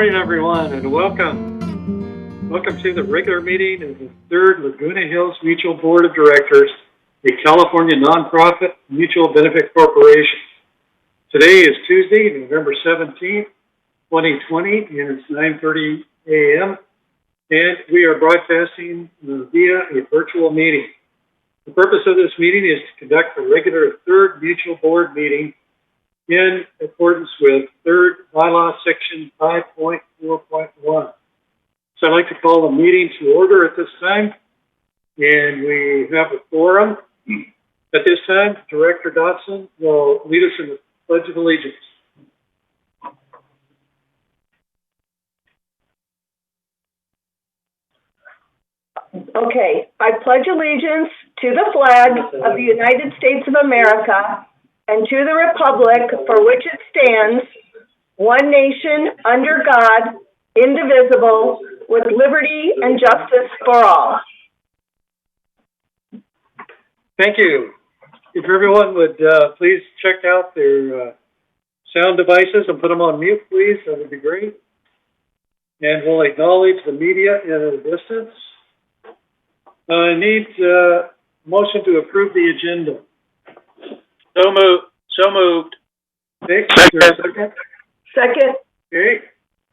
morning, everyone, and welcome. Welcome to the regular meeting of the Third Laguna Hills Mutual Board of Directors, a California nonprofit mutual benefit corporation. Today is Tuesday, November 17th, 2020, and it's 9:30 a.m., and we are broadcasting via a virtual meeting. The purpose of this meeting is to conduct a regular third mutual board meeting in accordance with third bylaw section 5.4.1. So I'd like to call the meeting to order at this time, and we have a quorum. At this time, Director Dotson will lead us in the Pledge of Allegiance. Okay, I pledge allegiance to the flag of the United States of America and to the republic for which it stands, one nation, under God, indivisible, with liberty and justice for all. Thank you. If everyone would please check out their sound devices and put them on mute, please, that would be great. And we'll acknowledge the media at a distance. I need a motion to approve the agenda. So moved. Okay, is there a second? Second. Okay.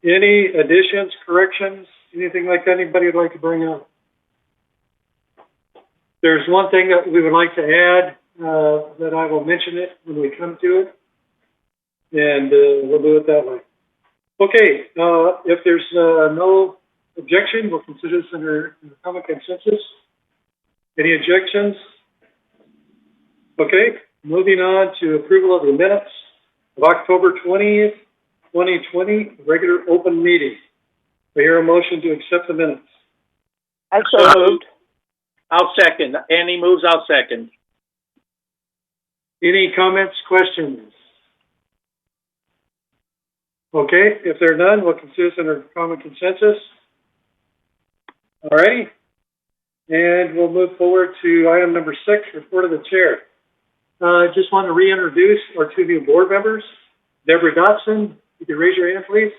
Any additions, corrections, anything like that anybody would like to bring up? There's one thing that we would like to add that I will mention it when we come to it, and we'll do it that way. Okay, if there's no objection, we'll consider this under common consensus. Any objections? Okay, moving on to approval of the minutes of October 20th, 2020, regular open meeting. I hear a motion to accept the minutes. So moved. I'll second. Annie moves, I'll second. Any comments, questions? Okay, if there are none, we'll consider this under common consensus. All righty. And we'll move forward to item number 6, report of the chair. I just want to reintroduce our two new board members. Deborah Dotson, you can raise your hand, please.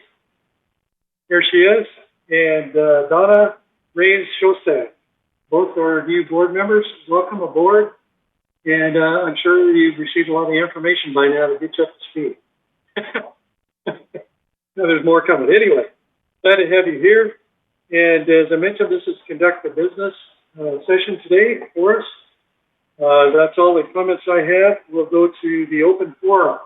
Here she is. And Donna Rains-Shostad. Both are new board members. Welcome aboard. And I'm sure you've received a lot of information by now to get you up to speed. No, there's more coming. Anyway, glad to have you here. And as I mentioned, this is conduct the business session today for us. That's all the comments I have. We'll go to the open forum.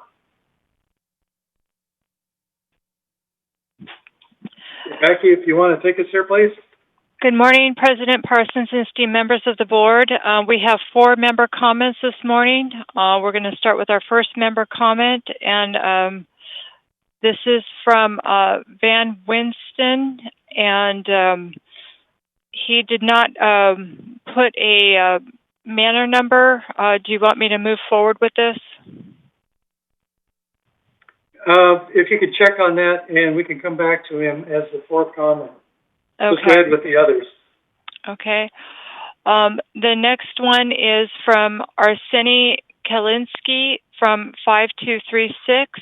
Becky, if you want to take us there, please. Good morning, President Parsons and esteemed members of the board. We have 4 member comments this morning. We're going to start with our first member comment, and this is from Van Winston, and he did not put a manor number. Do you want me to move forward with this? If you could check on that, and we can come back to him as the 4th comment. Okay. Let's go ahead with the others. Okay. The next one is from Arseny Kalinsky from 5236.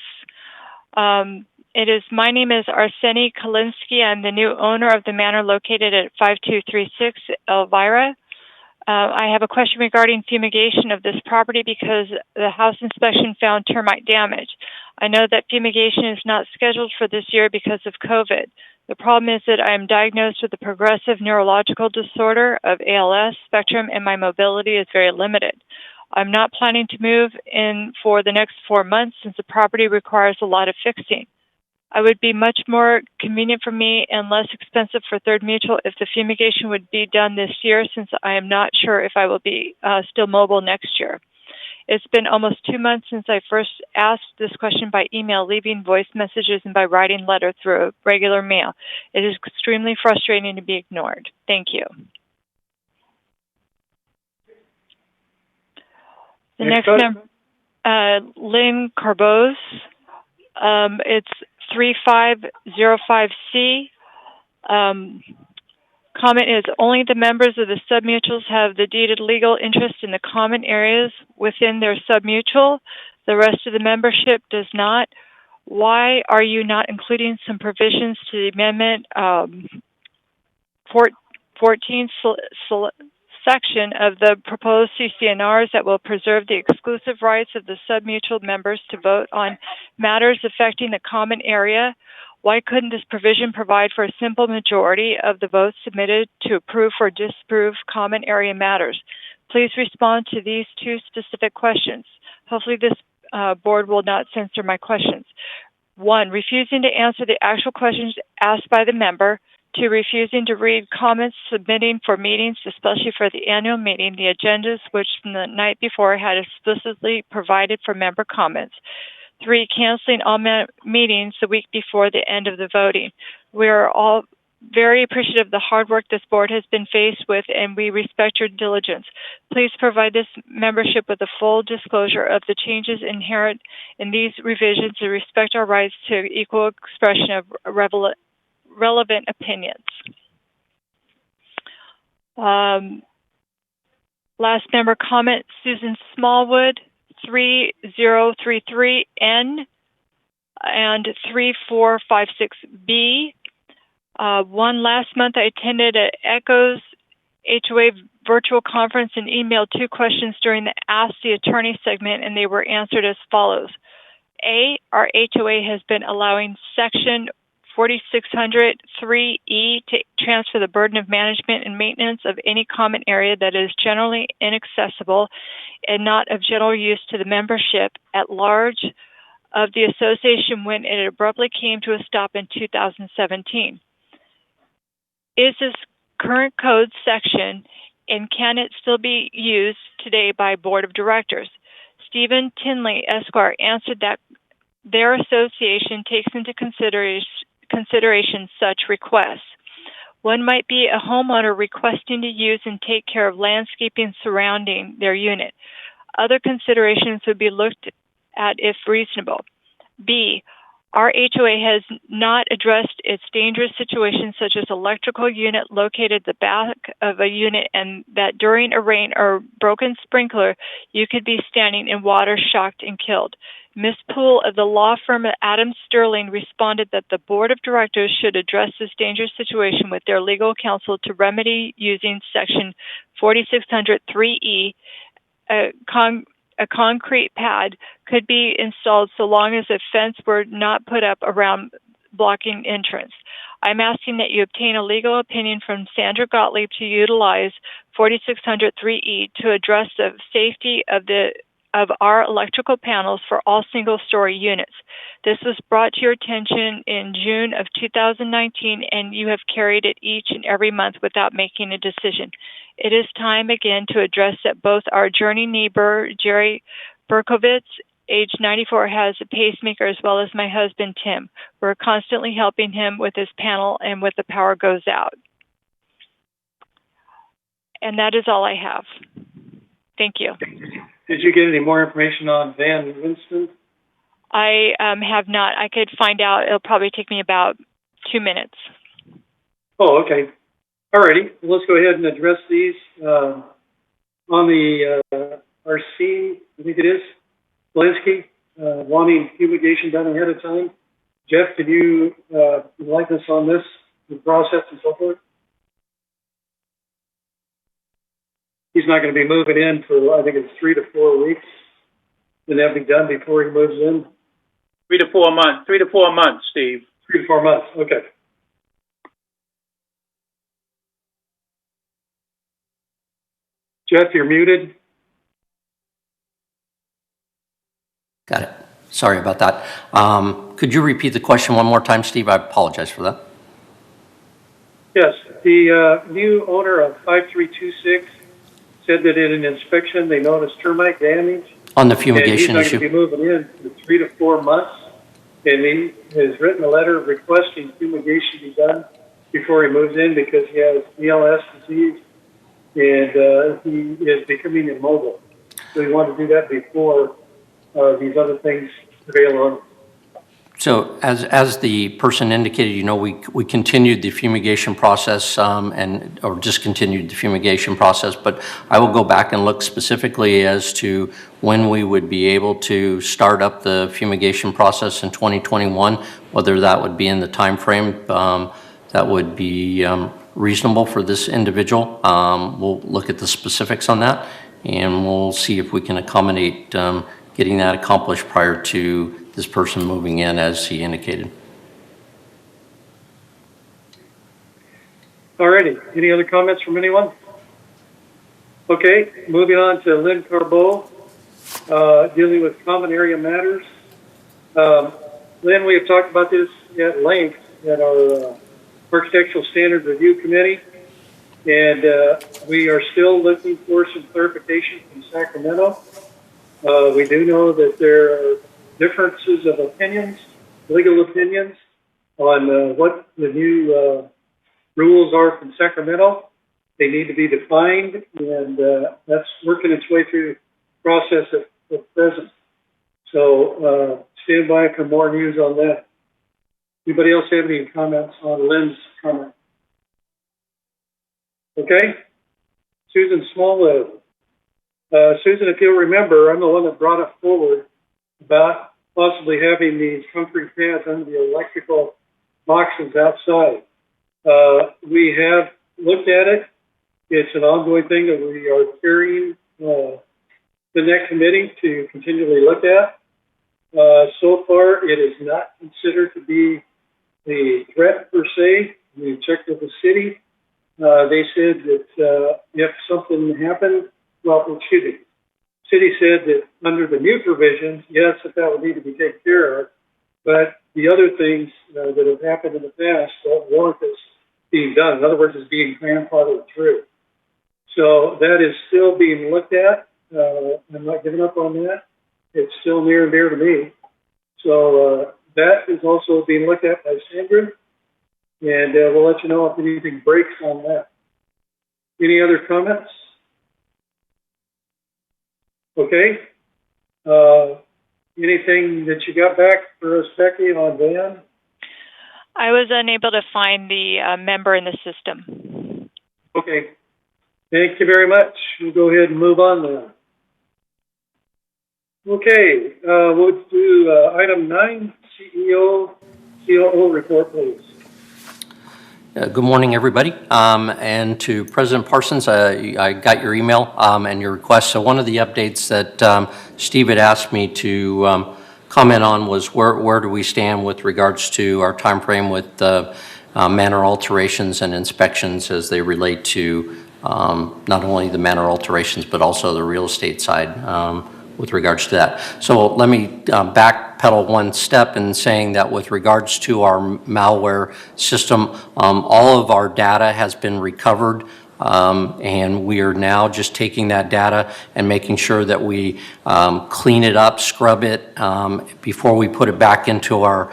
My name is Arseny Kalinsky. I'm the new owner of the manor located at 5236 Elvira. I have a question regarding fumigation of this property because the house inspection found termite damage. I know that fumigation is not scheduled for this year because of COVID. The problem is that I am diagnosed with a progressive neurological disorder of ALS spectrum, and my mobility is very limited. I'm not planning to move in for the next 4 months since the property requires a lot of fixing. I would be much more convenient for me and less expensive for Third Mutual if the fumigation would be done this year, since I am not sure if I will be still mobile next year. It's been almost 2 months since I first asked this question by email, leaving voice messages, and by writing letter through regular mail. It is extremely frustrating to be ignored. Thank you. The next number, Lynn Carbose. It's 3505C. Comment is, only the members of the submutuals have the deeded legal interest in the common areas within their submutual. The rest of the membership does not. Why are you not including some provisions to the amendment 14 section of the proposed CCNRs that will preserve the exclusive rights of the submutual members to vote on matters affecting the common area? Why couldn't this provision provide for a simple majority of the votes submitted to approve or disapprove common area matters? Please respond to these two specific questions. Hopefully this board will not censor my questions. 1, refusing to answer the actual questions asked by the member. 2, refusing to read comments submitting for meetings, especially for the annual meeting, the agendas which from the night before had explicitly provided for member comments. 3, canceling all meetings the week before the end of the voting. We are all very appreciative of the hard work this board has been faced with, and we respect your diligence. Please provide this membership with a full disclosure of the changes inherent in these revisions to respect our rights to equal expression of relevant opinions. Last member comment, Susan Smallwood, 3033N and 3456B. Last month I attended an ECHOS HOA virtual conference and emailed 2 questions during the Ask the Attorney segment, and they were answered as follows. A, our HOA has been allowing Section 4603E to transfer the burden of management and maintenance of any common area that is generally inaccessible and not of general use to the membership at large of the association when it abruptly came to a stop in 2017. Is this current code section, and can it still be used today by board of directors? Stephen Tinley, Esquire, answered that their association takes into consideration such requests. One might be a homeowner requesting to use and take care of landscaping surrounding their unit. Other considerations would be looked at if reasonable. B, our HOA has not addressed its dangerous situations such as electrical unit located at the back of a unit and that during a rain or broken sprinkler, you could be standing in water shocked and killed. Ms. Poole of the law firm Adams Sterling responded that the board of directors should address this dangerous situation with their legal counsel to remedy using Section 4603E. A concrete pad could be installed so long as a fence were not put up around blocking entrance. I'm asking that you obtain a legal opinion from Sandra Gottlieb to utilize 4603E to address the safety of our electrical panels for all single-story units. This was brought to your attention in June of 2019, and you have carried it each and every month without making a decision. It is time again to address that both our journey neighbor, Jerry Berkovitz, age 94, has a pacemaker, as well as my husband, Tim. We're constantly helping him with his panel and when the power goes out. And that is all I have. Thank you. Did you get any more information on Van Winston? I have not. I could find out. It'll probably take me about 2 minutes. Oh, okay. All righty. Well, let's go ahead and address these. On the RC, I think it is, Walensky, wanting fumigation done ahead of time. Jeff, can you enlighten us on this, the process and so forth? He's not going to be moving in for, I think it's 3 to 4 weeks. Then that'll be done before he moves in. 3 to 4 months. 3 to 4 months, Steve. 3 to 4 months. Okay. Jeff, you're muted. Got it. Sorry about that. Could you repeat the question one more time, Steve? I apologize for that. Yes. The new owner of 5326 said that in an inspection they noticed termite damage. On the fumigation and he's not going to be moving in for 3 to 4 months. And he has written a letter requesting fumigation be done before he moves in because he has ELS disease and he is becoming immobile. So he wanted to do that before these other things prevail on. So as the person indicated, you know, we continued the fumigation process or discontinued the fumigation process, but I will go back and look specifically as to when we would be able to start up the fumigation process in 2021, whether that would be in the time frame that would be reasonable for this individual. We'll look at the specifics on that, and we'll see if we can accommodate getting that accomplished prior to this person moving in, as he indicated. Alrighty, any other comments from anyone? Okay, moving on to Lynn Carbo, dealing with common area matters. Lynn, we have talked about this at length at our Architectural Standard Review Committee, and we are still looking for some clarification from Sacramento. We do know that there are differences of opinions, legal opinions, on what the new rules are from Sacramento. They need to be defined, and that's working its way through the process at present. So stand by for more news on that. Anybody else have any comments on Lynn's comment? Okay. Susan Smallwood. Susan, if you'll remember, I'm the one that brought it forward about possibly having these concrete pads under the electrical boxes outside. We have looked at it. It's an ongoing thing that we are carrying the NEC committee to continually look at. So far, it is not considered to be a threat per se. We checked with the city. They said that if something happened, city said that under the new provisions, yes, that would need to be taken care of, but the other things that have happened in the past don't warrant this being done. In other words, it's being grandfathered through. So that is still being looked at. I'm not giving up on that. It's still near and dear to me. So that is also being looked at by Sandra, and we'll let you know if anything breaks on that. Any other comments? Okay. Anything that you got back for us, Becky, on Van? I was unable to find the member in the system. Okay. Thank you very much. We'll go ahead and move on then. Okay. We'll do item 9, COO report, please. Good morning, everybody. And to President Parsons, I got your email and your request. So one of the updates that Steve had asked me to comment on was where do we stand with regards to our time frame with manor alterations and inspections as they relate to not only the manor alterations but also the real estate side with regards to that. So let me backpedal one step in saying that with regards to our malware system, all of our data has been recovered, and we are now just taking that data and making sure that we clean it up, scrub it before we put it back into our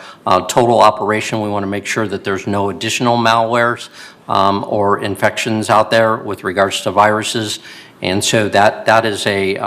total operation. We want to make sure that there's no additional malwares or infections out there with regards to viruses. And so that is a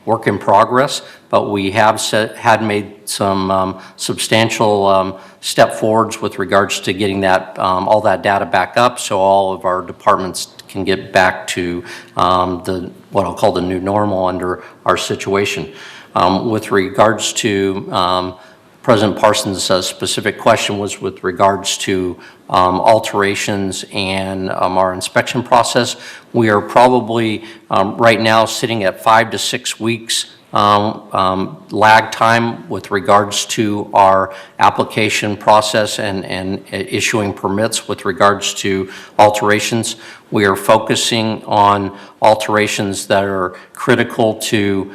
work in progress, but we have had made some substantial step forwards with regards to getting that all that data back up, so all of our departments can get back to what I'll call the new normal under our situation. With regards to President Parsons' specific question was with regards to alterations and our inspection process. We are probably right now sitting at 5 to 6 weeks lag time with regards to our application process and issuing permits with regards to alterations. We are focusing on alterations that are critical to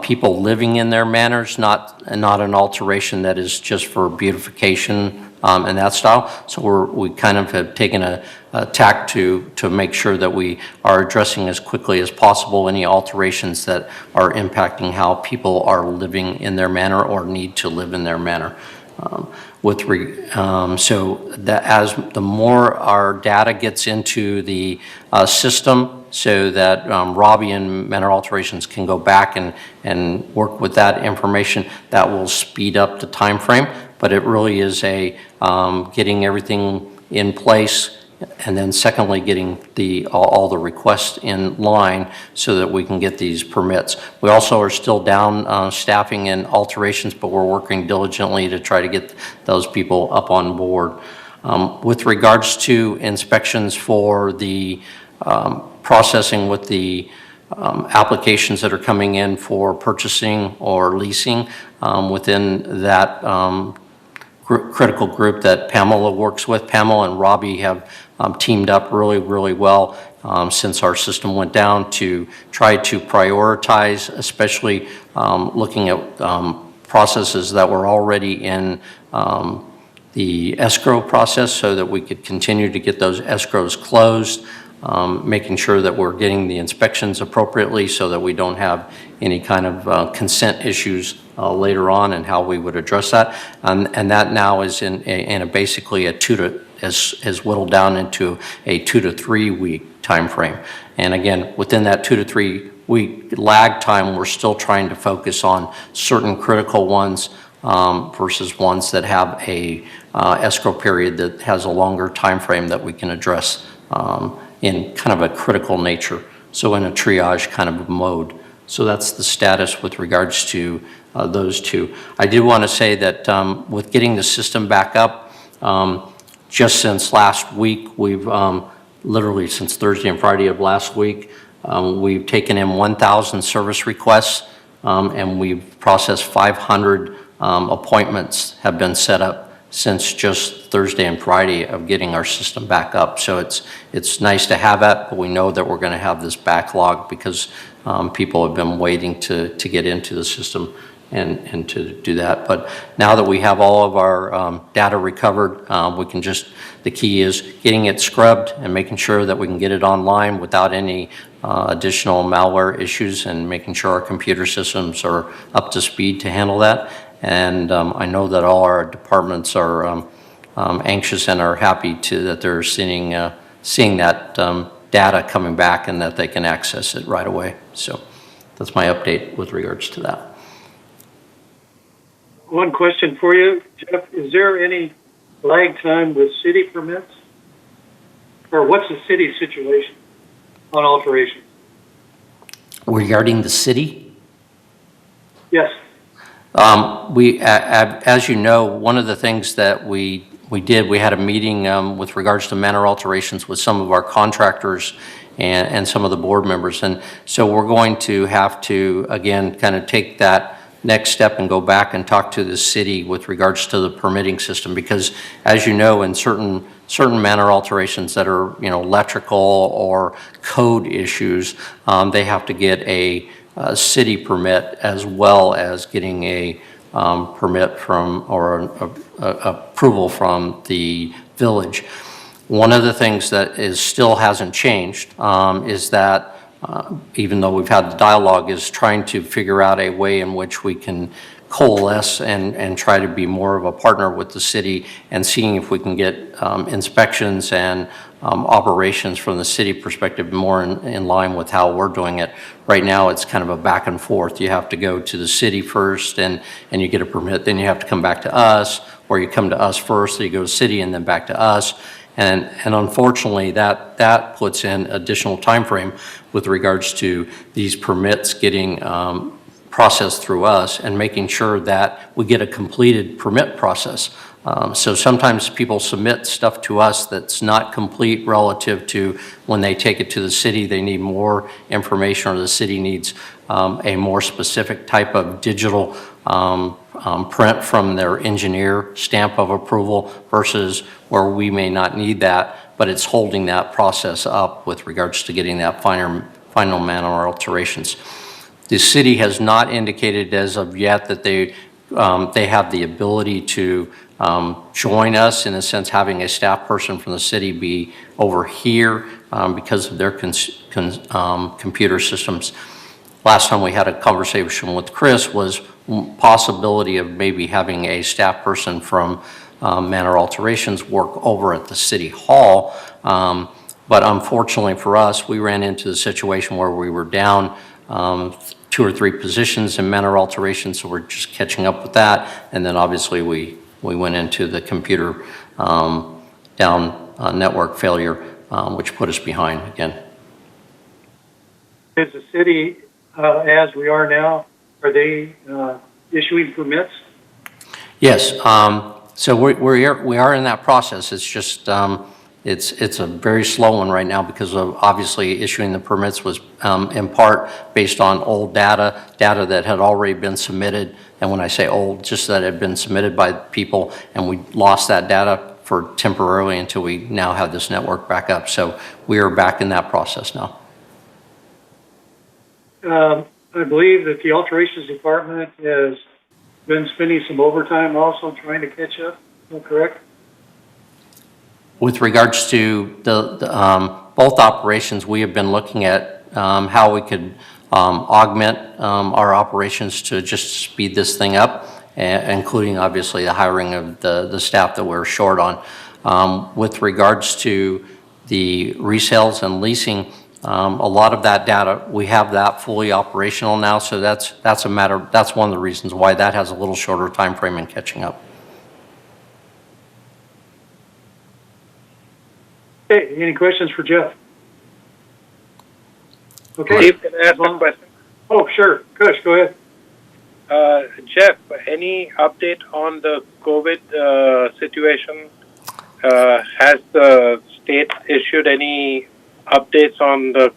people living in their manors, not an alteration that is just for beautification and that style. So we kind of have taken a tack to make sure that we are addressing as quickly as possible any alterations that are impacting how people are living in their manor or need to live in their manor. So that as the more our data gets into the system, so that Robbie and Manor Alterations can go back and work with that information, that will speed up the time frame. but it really is a getting everything in place, and then secondly, getting all the requests in line so that we can get these permits. We also are still down staffing and alterations, but we're working diligently to try to get those people up on board. With regards to inspections for the processing with the applications that are coming in for purchasing or leasing within that critical group that Pamela works with. Pamela and Robbie have teamed up really, really well since our system went down to try to prioritize, especially looking at processes that were already in the escrow process so that we could continue to get those escrows closed, making sure that we're getting the inspections appropriately so that we don't have any kind of consent issues later on, and how we would address that. And that now is in basically has whittled down into a 2 to 3 week time frame. And again, within that 2 to 3 week lag time, we're still trying to focus on certain critical ones versus ones that have a escrow period that has a longer time frame that we can address in kind of a critical nature, so in a triage kind of mode. So that's the status with regards to those two. I did want to say that with getting the system back up, just since last week, we've literally since Thursday and Friday of last week, we've taken in 1,000 service requests, and we've processed 500 appointments have been set up since just Thursday and Friday of getting our system back up. So it's nice to have that, but we know that we're going to have this backlog because people have been waiting to get into the system and to do that. But now that we have all of our data recovered, we can the key is getting it scrubbed and making sure that we can get it online without any additional malware issues, and making sure our computer systems are up to speed to handle that. And I know that all our departments are anxious and are happy that they're seeing that data coming back and that they can access it right away. So that's my update with regards to that. One question for you, Jeff. Is there any lag time with city permits? Or what's the city situation on alterations? Regarding the city? Yes. As you know, one of the things that we had a meeting with regards to manor alterations with some of our contractors and some of the board members. And so we're going to have to, again, kind of take that next step and go back and talk to the city with regards to the permitting system, because as you know, in certain manor alterations that are, electrical or code issues, they have to get a city permit as well as getting a permit from or approval from the village. One of the things that still hasn't changed is that even though we've had the dialogue, is trying to figure out a way in which we can coalesce and try to be more of a partner with the city, and seeing if we can get inspections and operations from the city perspective more in line with how we're doing it. Right now, it's kind of a back and forth. You have to go to the city first and you get a permit, then you have to come back to us, or you come to us first, so you go to city and then back to us. And unfortunately, that puts in additional time frame with regards to these permits getting processed through us and making sure that we get a completed permit process. So sometimes people submit stuff to us that's not complete relative to when they take it to the city. They need more information, or the city needs a more specific type of digital print from their engineer stamp of approval, versus where we may not need that, but it's holding that process up with regards to getting that final manor alterations. The city has not indicated as of yet that they have the ability to join us, in a sense, having a staff person from the city be over here because of their computer systems. Last time we had a conversation with Chris was possibility of maybe having a staff person from manor alterations work over at the city hall. But unfortunately for us, we ran into the situation where we were down 2 or 3 positions in manor alterations, so we're just catching up with that. And then obviously we we went into the computer down network failure, which put us behind again. Is the city, as we are now, are they issuing permits? Yes, so we are in that process. It's just, it's a very slow one right now because of obviously issuing the permits was in part based on old data that had already been submitted. And when I say old, just that it had been submitted by people, and we lost that data for temporarily until we now have this network back up. So we are back in that process now. I believe that the alterations department has been spending some overtime also trying to catch up. Is that correct? With regards to both operations, we have been looking at how we could augment our operations to just speed this thing up, including obviously the hiring of the staff that we're short on. With regards to the resales and leasing, a lot of that data, we have that fully operational now, so that's one of the reasons why that has a little shorter time frame in catching up. Okay, any questions for Jeff? Okay. Steve, can I ask a question? Oh, sure. Kush, go ahead. Jeff, any update on the COVID situation? Has the state issued any updates on the,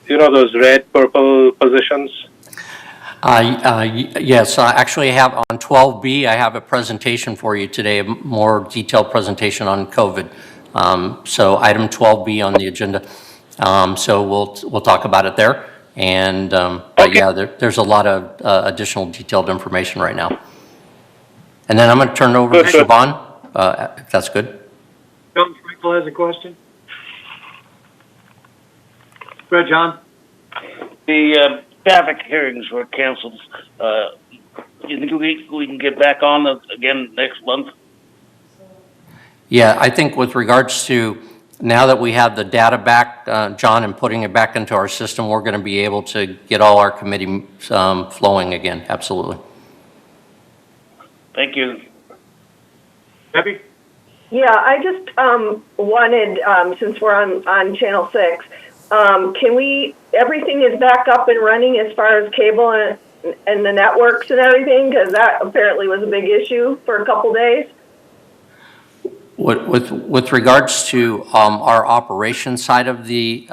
those red, purple positions? Yes, I actually have on 12B, I have a presentation for you today, a more detailed presentation on COVID. So item 12B on the agenda. So we'll talk about it there. And but okay. yeah, there's a lot of additional detailed information right now. And then I'm going to turn it over to Siobhan, if that's good. John Frankel has a question. Go ahead, John. The traffic hearings were canceled. You think we can get back on again next month? Yeah, I think with regards to now that we have the data back, John, and putting it back into our system, we're going to be able to get all our committee flowing again. Absolutely. Thank you. Debbie? Yeah, I just wanted, since we're on Channel 6, everything is back up and running as far as cable and the networks and everything? Because that apparently was a big issue for a couple days. With regards to our operations side of the,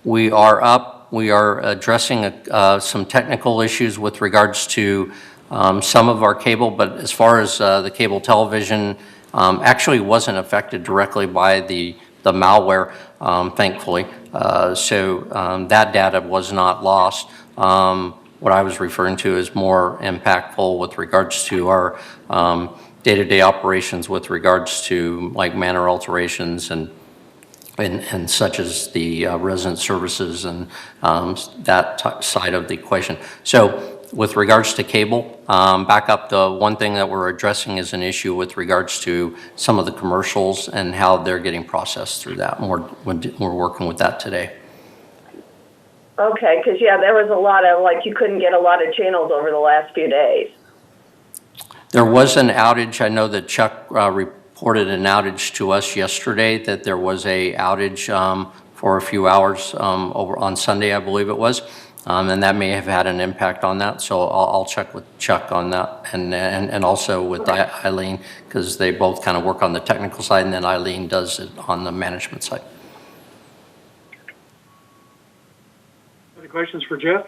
we are up. We are addressing some technical issues with regards to some of our cable, but as far as the cable television, actually wasn't affected directly by the malware, thankfully. So that data was not lost. What I was referring to is more impactful with regards to our day-to-day operations with regards to like manner alterations and such as the resident services and that side of the equation. So with regards to cable, back up, the one thing that we're addressing is an issue with regards to some of the commercials and how they're getting processed through that. And we're working with that today. Okay, because yeah, there was a lot of, you couldn't get a lot of channels over the last few days. There was an outage. I know that Chuck reported an outage to us yesterday, that there was a outage for a few hours over on Sunday, I believe it was. And that may have had an impact on that. So I'll check with Chuck on that and also with Eileen, because they both kind of work on the technical side, and then Eileen does it on the management side. Other questions for Jeff?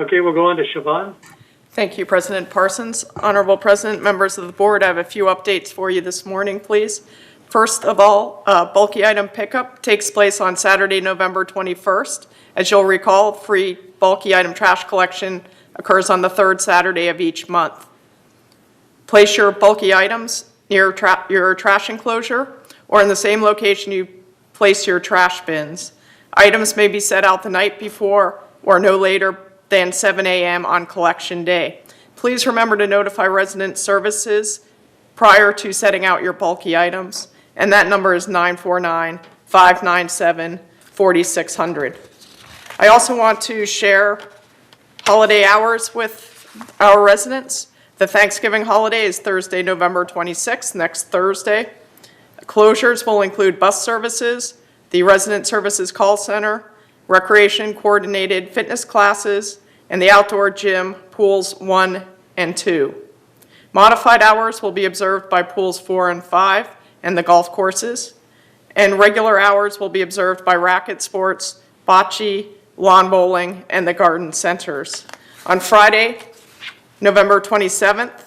Okay, we'll go on to Siobhan. Thank you, President Parsons. Honorable President, members of the board, I have a few updates for you this morning, please. First of all, bulky item pickup takes place on Saturday, November 21st. As you'll recall, free bulky item trash collection occurs on the third Saturday of each month. Place your bulky items near your trash enclosure or in the same location you place your trash bins. Items may be set out the night before or no later than 7 a.m. on collection day. Please remember to notify resident services prior to setting out your bulky items, and that number is 949-597-4600. I also want to share holiday hours with our residents. The Thanksgiving holiday is Thursday, November 26th, next Thursday. Closures will include bus services, the Resident Services Call Center, recreation coordinated fitness classes, and the outdoor gym, pools 1 and 2. Modified hours will be observed by pools 4 and 5 and the golf courses, and regular hours will be observed by racket sports, bocce, lawn bowling, and the garden centers. On Friday, November 27th,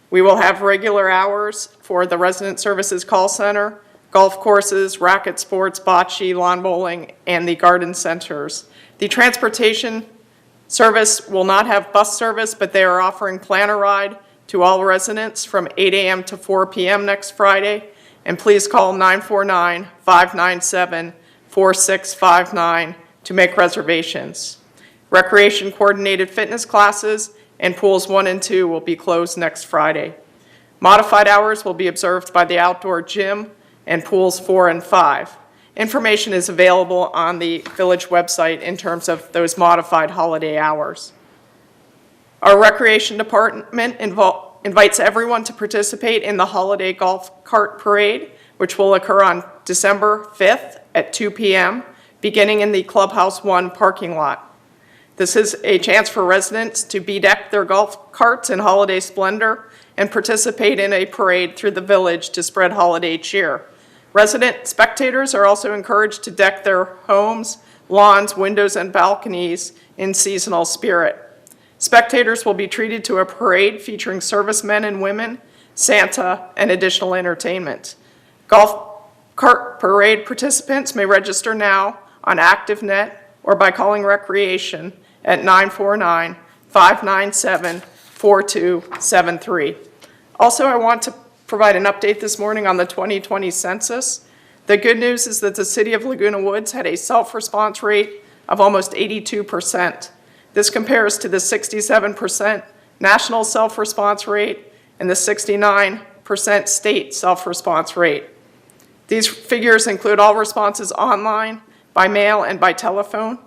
we will have regular hours for the Resident Services Call Center, golf courses, racket sports, bocce, lawn bowling, and the garden centers. The transportation service will not have bus service, but they are offering Planner Ride to all residents from 8 a.m. to 4 p.m. next Friday. And please call 949-597-4659 to make reservations. Recreation coordinated fitness classes and pools 1 and 2 will be closed next Friday. Modified hours will be observed by the outdoor gym and pools 4 and 5. Information is available on the village website in terms of those modified holiday hours. Our recreation department invites everyone to participate in the holiday golf cart parade, which will occur on December 5th at 2 p.m., beginning in the Clubhouse 1 parking lot. This is a chance for residents to bedeck their golf carts in holiday splendor and participate in a parade through the village to spread holiday cheer. Resident spectators are also encouraged to deck their homes, lawns, windows, and balconies in seasonal spirit. Spectators will be treated to a parade featuring servicemen and women, Santa, and additional entertainment. Golf cart parade participants may register now on ActiveNet or by calling Recreation at 949-597-4273. Also, I want to provide an update this morning on the 2020 census. The good news is that the city of Laguna Woods had a self-response rate of almost 82%. This compares to the 67% national self-response rate and the 69% state self-response rate. These figures include all responses online, by mail, and by telephone.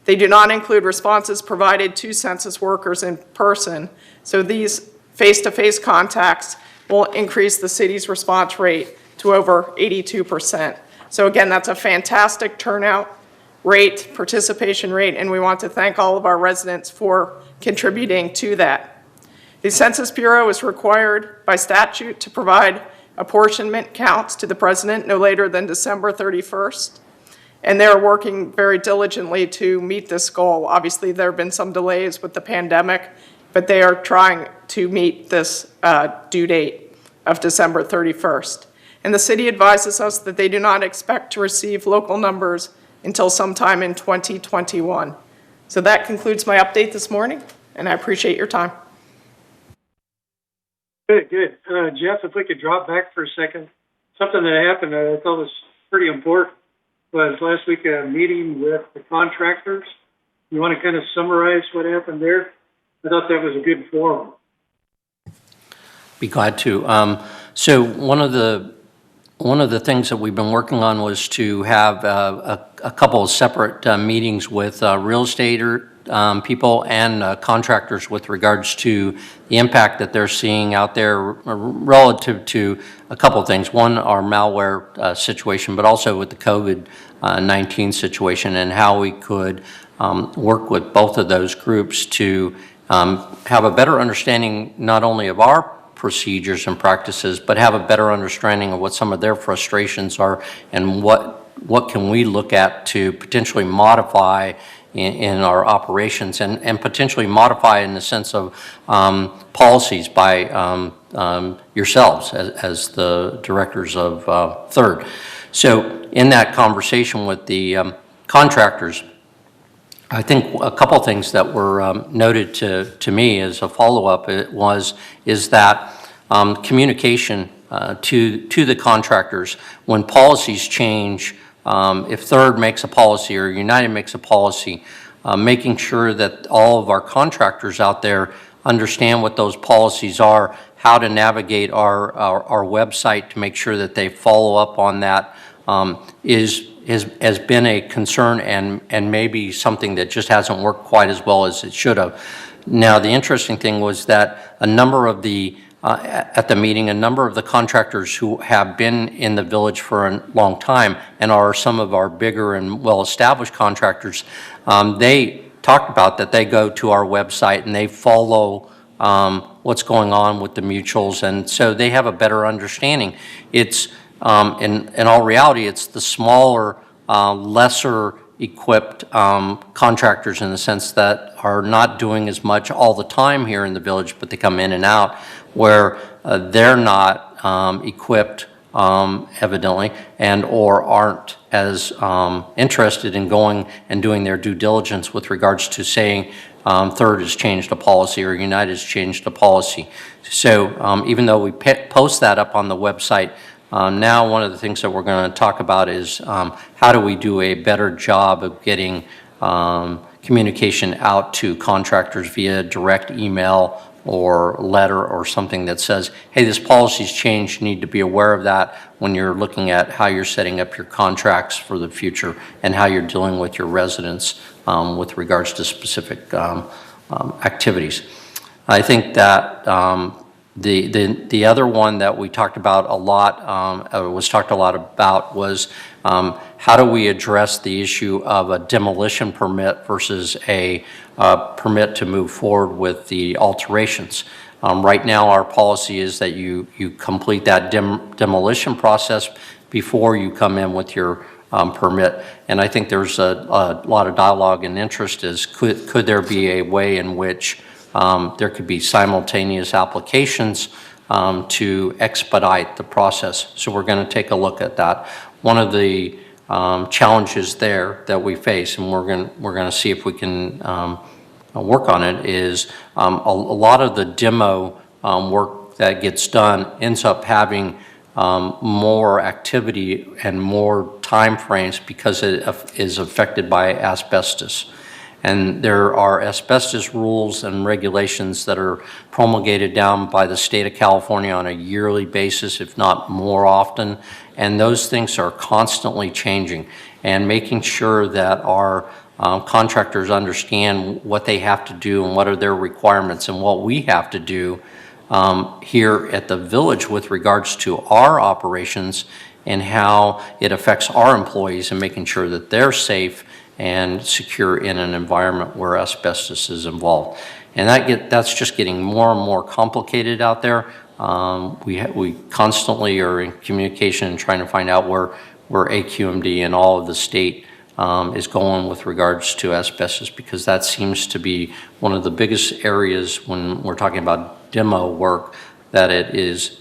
They do not include responses provided to census workers in person, so these face-to-face contacts will increase the city's response rate to over 82%. So again, that's a fantastic turnout rate, participation rate, and we want to thank all of our residents for contributing to that. The Census Bureau is required by statute to provide apportionment counts to the president no later than December 31st. And they're working very diligently to meet this goal. Obviously, there have been some delays with the pandemic, but they are trying to meet this due date of December 31st. And the city advises us that they do not expect to receive local numbers until sometime in 2021. So that concludes my update this morning, and I appreciate your time. Good, good. Jeff, if we could drop back for a second. Something that happened that I thought was pretty important was last week a meeting with the contractors. You want to kind of summarize what happened there? I thought that was a good forum. Be glad to. So one of the things that we've been working on was to have a couple of separate meetings with real estate people and contractors with regards to the impact that they're seeing out there relative to a couple of things. One, our malware situation, but also with the COVID-19 situation and how we could work with both of those groups to have a better understanding not only of our procedures and practices, but have a better understanding of what some of their frustrations are and what can we look at to potentially modify in our operations and potentially modify in the sense of policies by yourselves as the directors of Third. So in that conversation with the contractors, I think a couple of things that were noted to me as a follow-up is that communication to the contractors when policies change. If Third makes a policy or United makes a policy, making sure that all of our contractors out there understand what those policies are, how to navigate our website to make sure that they follow up on that has been a concern and maybe something that just hasn't worked quite as well as it should have. Now, the interesting thing was that a number of the, at the meeting, a number of the contractors who have been in the village for a long time and are some of our bigger and well-established contractors, they talked about that they go to our website and they follow what's going on with the mutuals, and so they have a better understanding. It's, in all reality, it's the smaller, lesser equipped contractors in the sense that are not doing as much all the time here in the village, but they come in and out, where they're not equipped evidently, and or aren't as interested in going and doing their due diligence with regards to saying Third has changed a policy or United has changed a policy. So even though we post that up on the website, now one of the things that we're going to talk about is how do we do a better job of getting communication out to contractors via direct email or letter or something that says, hey, this policy's changed, you need to be aware of that when you're looking at how you're setting up your contracts for the future and how you're dealing with your residents with regards to specific activities. I think that the other one that we talked about a lot, was talked a lot about, was how do we address the issue of a demolition permit versus a permit to move forward with the alterations. Right now, our policy is that you complete that demolition process before you come in with your permit. And I think there's a lot of dialogue and interest is could there be a way in which there could be simultaneous applications to expedite the process. So we're going to take a look at that. One of the challenges there that we face, and we're going to see if we can work on it, is a lot of the demo work that gets done ends up having more activity and more time frames because it is affected by asbestos. And there are asbestos rules and regulations that are promulgated down by the state of California on a yearly basis, if not more often. And those things are constantly changing. And making sure that our contractors understand what they have to do and what are their requirements and what we have to do here at the village with regards to our operations and how it affects our employees and making sure that they're safe and secure in an environment where asbestos is involved. And that's just getting more and more complicated out there. We constantly are in communication and trying to find out where AQMD and all of the state is going with regards to asbestos, because that seems to be one of the biggest areas when we're talking about demo work, that it is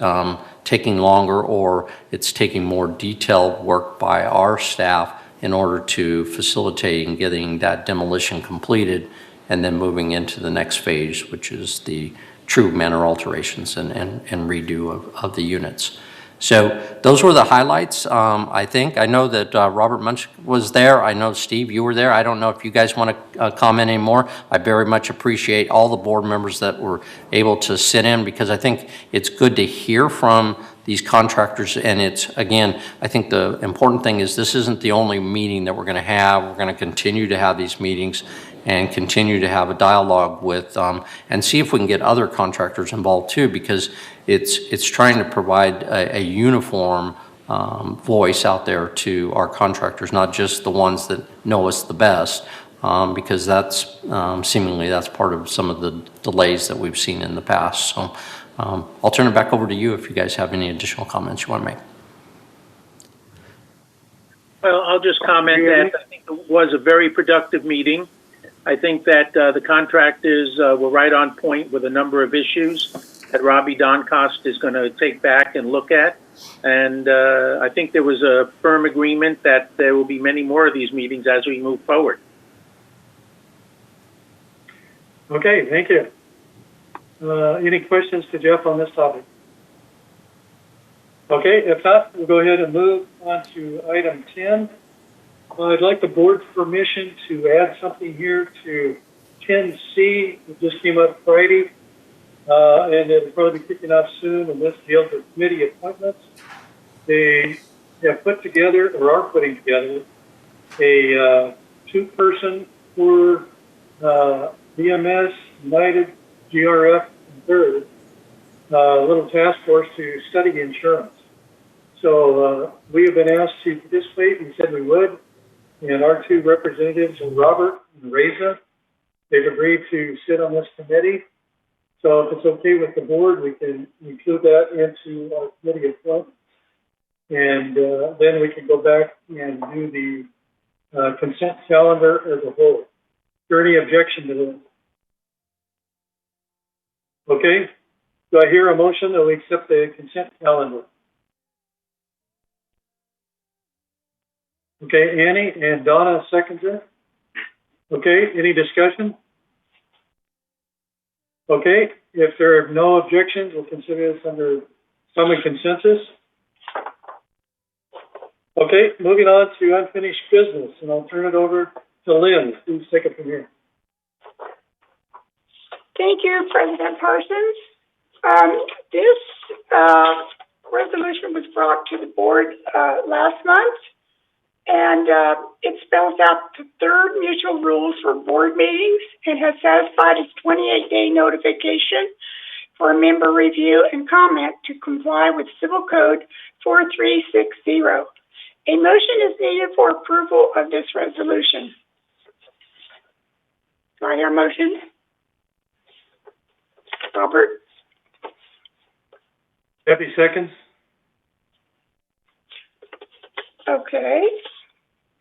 taking longer or it's taking more detailed work by our staff in order to facilitate and getting that demolition completed and then moving into the next phase, which is the true manner alterations and redo of the units. So those were the highlights, I think. I know that Robert Munch was there. I know, Steve, you were there. I don't know if you guys want to comment anymore. I very much appreciate all the board members that were able to sit in, because I think it's good to hear from these contractors. And it's, again, I think the important thing is this isn't the only meeting that we're going to have. We're going to continue to have these meetings and continue to have a dialogue with, and see if we can get other contractors involved too, because it's trying to provide a uniform voice out there to our contractors, not just the ones that know us the best, because that's seemingly that's part of some of the delays that we've seen in the past. So I'll turn it back over to you if you guys have any additional comments you want to make. Well, I'll just comment that I think it was a very productive meeting. I think that the contractors were right on point with a number of issues that Robbie Doncost is going to take back and look at. And I think there was a firm agreement that there will be many more of these meetings as we move forward. Okay, thank you. Any questions to Jeff on this topic? Okay, if not, we'll go ahead and move on to item 10. I'd like the board's permission to add something here to 10C. It just came up Friday, and it'll probably be kicking off soon, and this deals with committee appointments. They have put together, or are putting together, a two-person for BMS, United, GRF, and Third, a little task force to study insurance. So we have been asked to participate. We said we would. And our two representatives are Robert and Reza. They've agreed to sit on this committee. So if it's okay with the board, we can include that into our committee appointments. And then we can go back and do the consent calendar as a whole. Is there any objection to this? Okay. Do I hear a motion that we accept the consent calendar? Okay, Annie and Donna seconds it. Okay, any discussion? Okay, if there are no objections, we'll consider this under common consensus. Okay, moving on to unfinished business, and I'll turn it over to Lynn. Please take it from here. Thank you, President Parsons. This resolution was brought to the board last month, and it spells out the third mutual rules for board meetings and has satisfied its 28-day notification for member review and comment to comply with Civil Code 4360. A motion is needed for approval of this resolution. Do I hear a motion? Robert? Debbie seconds. Okay.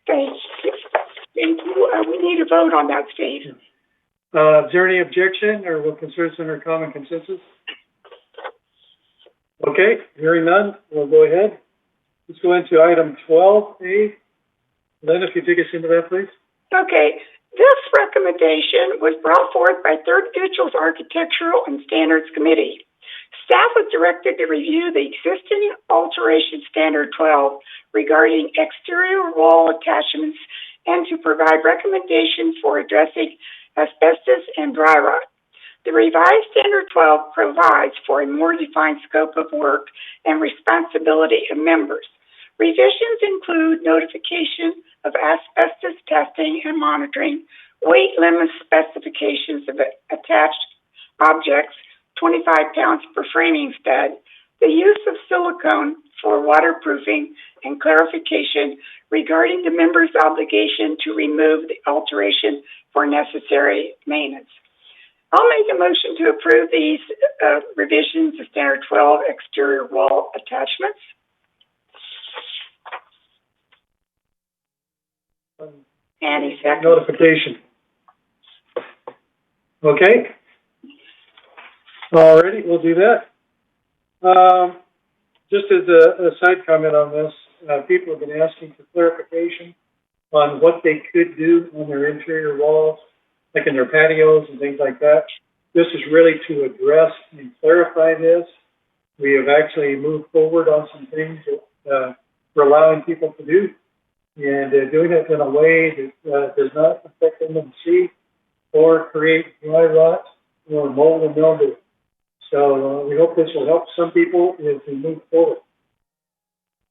Thank you. Thank you. We need a vote on that, Steve. Is there any objection, or we'll consider this under common consensus? Okay, hearing none, we'll go ahead. Let's go into item 12A. Lynn, if you take us into that, please. Okay. This recommendation was brought forth by Third Mutual's Architectural and Standards Committee. Staff was directed to review the existing alteration standard 12 regarding exterior wall attachments and to provide recommendations for addressing asbestos and dry rot. The revised standard 12 provides for a more defined scope of work and responsibility of members. Revisions include notification of asbestos testing and monitoring, weight limit specifications of attached objects, 25 pounds per framing stud, the use of silicone for waterproofing, and clarification regarding the member's obligation to remove the alteration for necessary maintenance. I'll make a motion to approve these revisions to Standard 12 exterior wall attachments. Annie, second. Notification. Okay. Alrighty, we'll do that. Just as a side comment on this, people have been asking for clarification on what they could do on their interior walls, like in their patios and things like that. This is really to address and clarify this. We have actually moved forward on some things that we're allowing people to do, and doing it in a way that does not affect M&C or create dry rot or mold and mildew. So we hope this will help some people as we move forward.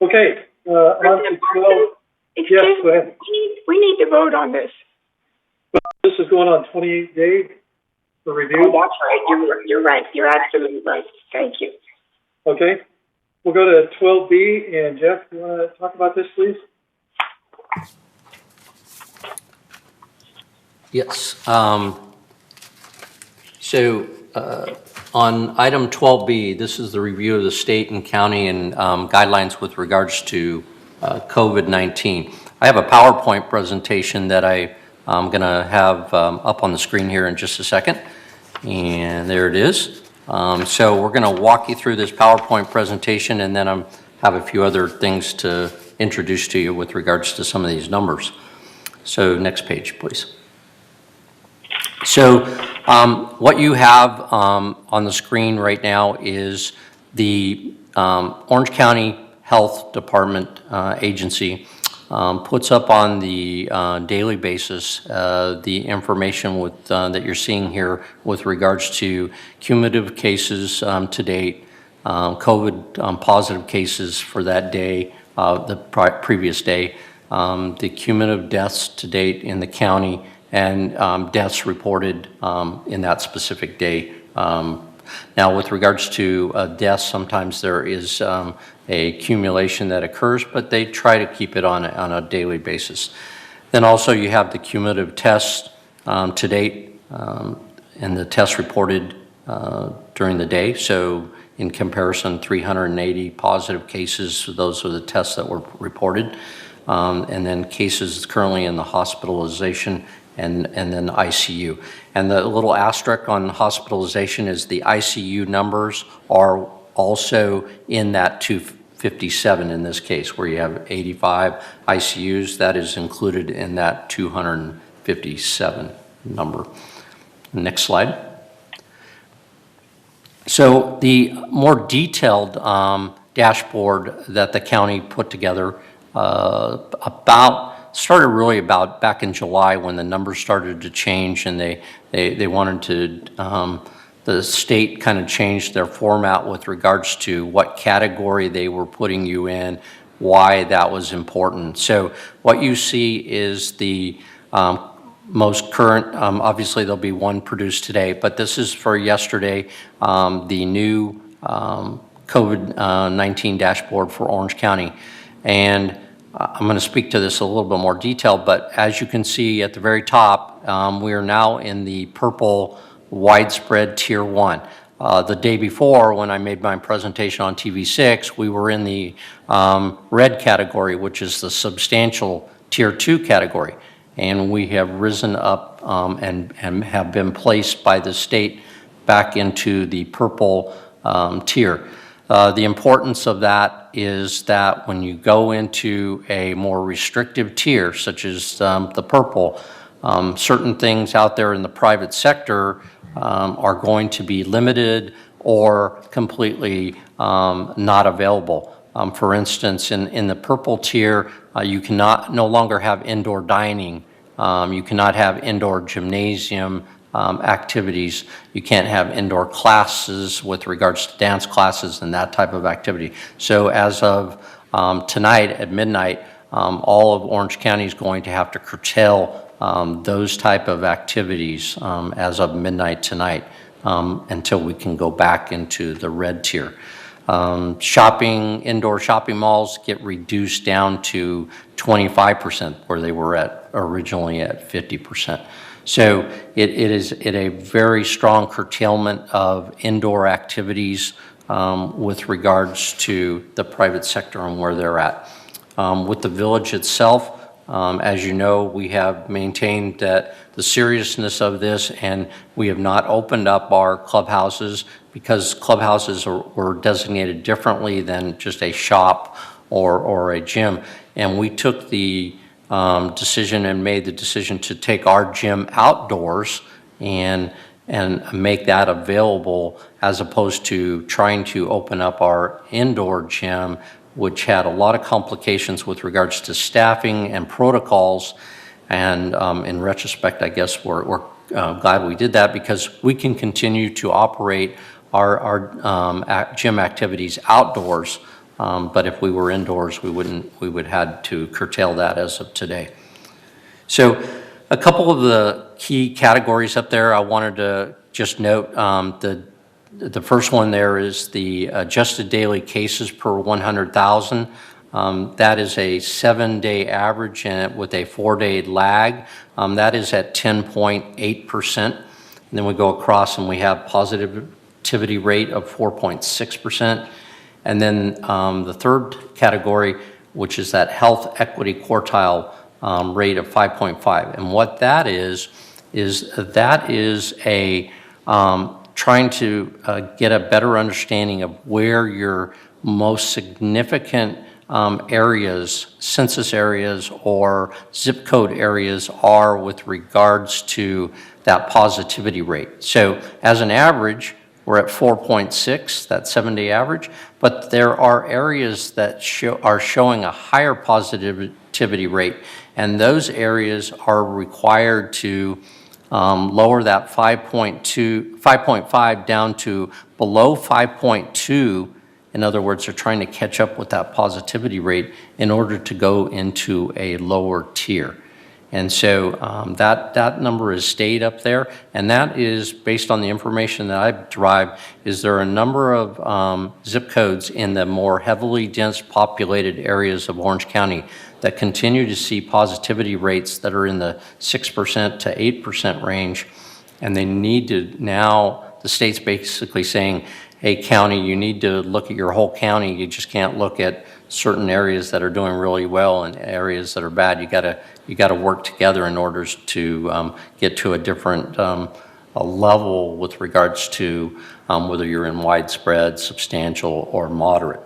Okay, on to 12. Yes, go ahead. We need to vote on this. This is going on 28 days for review. Oh, that's right. You're right. You're absolutely right. Thank you. Okay. We'll go to 12B. And Jeff, you want to talk about this, please? Yes. On item 12B, this is the review of the state and county and guidelines with regards to COVID-19. I have a PowerPoint presentation that I'm going to have up on the screen here in just a second. And there it is. So we're going to walk you through this PowerPoint presentation, and then I have a few other things to introduce to you with regards to some of these numbers. So next page, please. So what you have on the screen right now is the Orange County Health Department agency puts up on the daily basis the information with that you're seeing here with regards to cumulative cases to date, COVID positive cases for that day, the previous day, the cumulative deaths to date in the county, and deaths reported in that specific day. Now, with regards to deaths, sometimes there is a accumulation that occurs, but they try to keep it on a daily basis. Then also you have the cumulative tests to date, and the tests reported during the day. So in comparison, 380 positive cases. Those are the tests that were reported. And then cases currently in the hospitalization and then ICU. And the little asterisk on hospitalization is the ICU numbers are also in that 257 in this case, where you have 85 ICUs. That is included in that 257 number. Next slide. So the more detailed dashboard that the county put together started really about back in July when the numbers started to change, and they wanted to, the state kind of changed their format with regards to what category they were putting you in, why that was important. So what you see is the most current, obviously there'll be one produced today, but this is for yesterday, the new COVID-19 dashboard for Orange County. And I'm going to speak to this a little bit more detail, but as you can see at the very top, we are now in the purple widespread tier 1. The day before, when I made my presentation on TV6, we were in the red category, which is the substantial tier 2 category. And we have risen up and have been placed by the state back into the purple tier. The importance of that is that when you go into a more restrictive tier, such as the purple, certain things out there in the private sector are going to be limited or completely not available. For instance, in the purple tier, you cannot no longer have indoor dining. You cannot have indoor gymnasium activities. You can't have indoor classes with regards to dance classes and that type of activity. So as of tonight at midnight, all of Orange County is going to have to curtail those type of activities as of midnight tonight until we can go back into the red tier. Indoor shopping malls get reduced down to 25% where they were originally at 50%. So it is a very strong curtailment of indoor activities with regards to the private sector and where they're at. With the village itself, as you know, we have maintained that the seriousness of this, and we have not opened up our clubhouses because clubhouses were designated differently than just a shop or a gym. And we took the decision and made the decision to take our gym outdoors and make that available, as opposed to trying to open up our indoor gym, which had a lot of complications with regards to staffing and protocols. And in retrospect, I guess we're glad we did that, because we can continue to operate our gym activities outdoors. But if we were indoors, we would had to curtail that as of today. So a couple of the key categories up there, I wanted to just note. The first one there is the adjusted daily cases per 100,000. That is a 7-day average and with a 4-day lag. That is at 10.8%. And then we go across and we have positivity rate of 4.6%. And then the third category, which is that health equity quartile rate of 5.5. And what that is a trying to get a better understanding of where your most significant areas, census areas or zip code areas are with regards to that positivity rate. So as an average, we're at 4.6, that 7-day average, but there are areas that are showing a higher positivity rate, and those areas are required to lower that 5.5 down to below 5.2. In other words, they're trying to catch up with that positivity rate in order to go into a lower tier. And so that number has stayed up there, and that is based on the information that I've derived. Is there are a number of zip codes in the more heavily dense populated areas of Orange County that continue to see positivity rates that are in the 6% to 8% range, and they need to now, the state's basically saying, hey, county, you need to look at your whole county. You just can't look at certain areas that are doing really well and areas that are bad. You got to work together in order to get to a different a level with regards to whether you're in widespread, substantial, or moderate.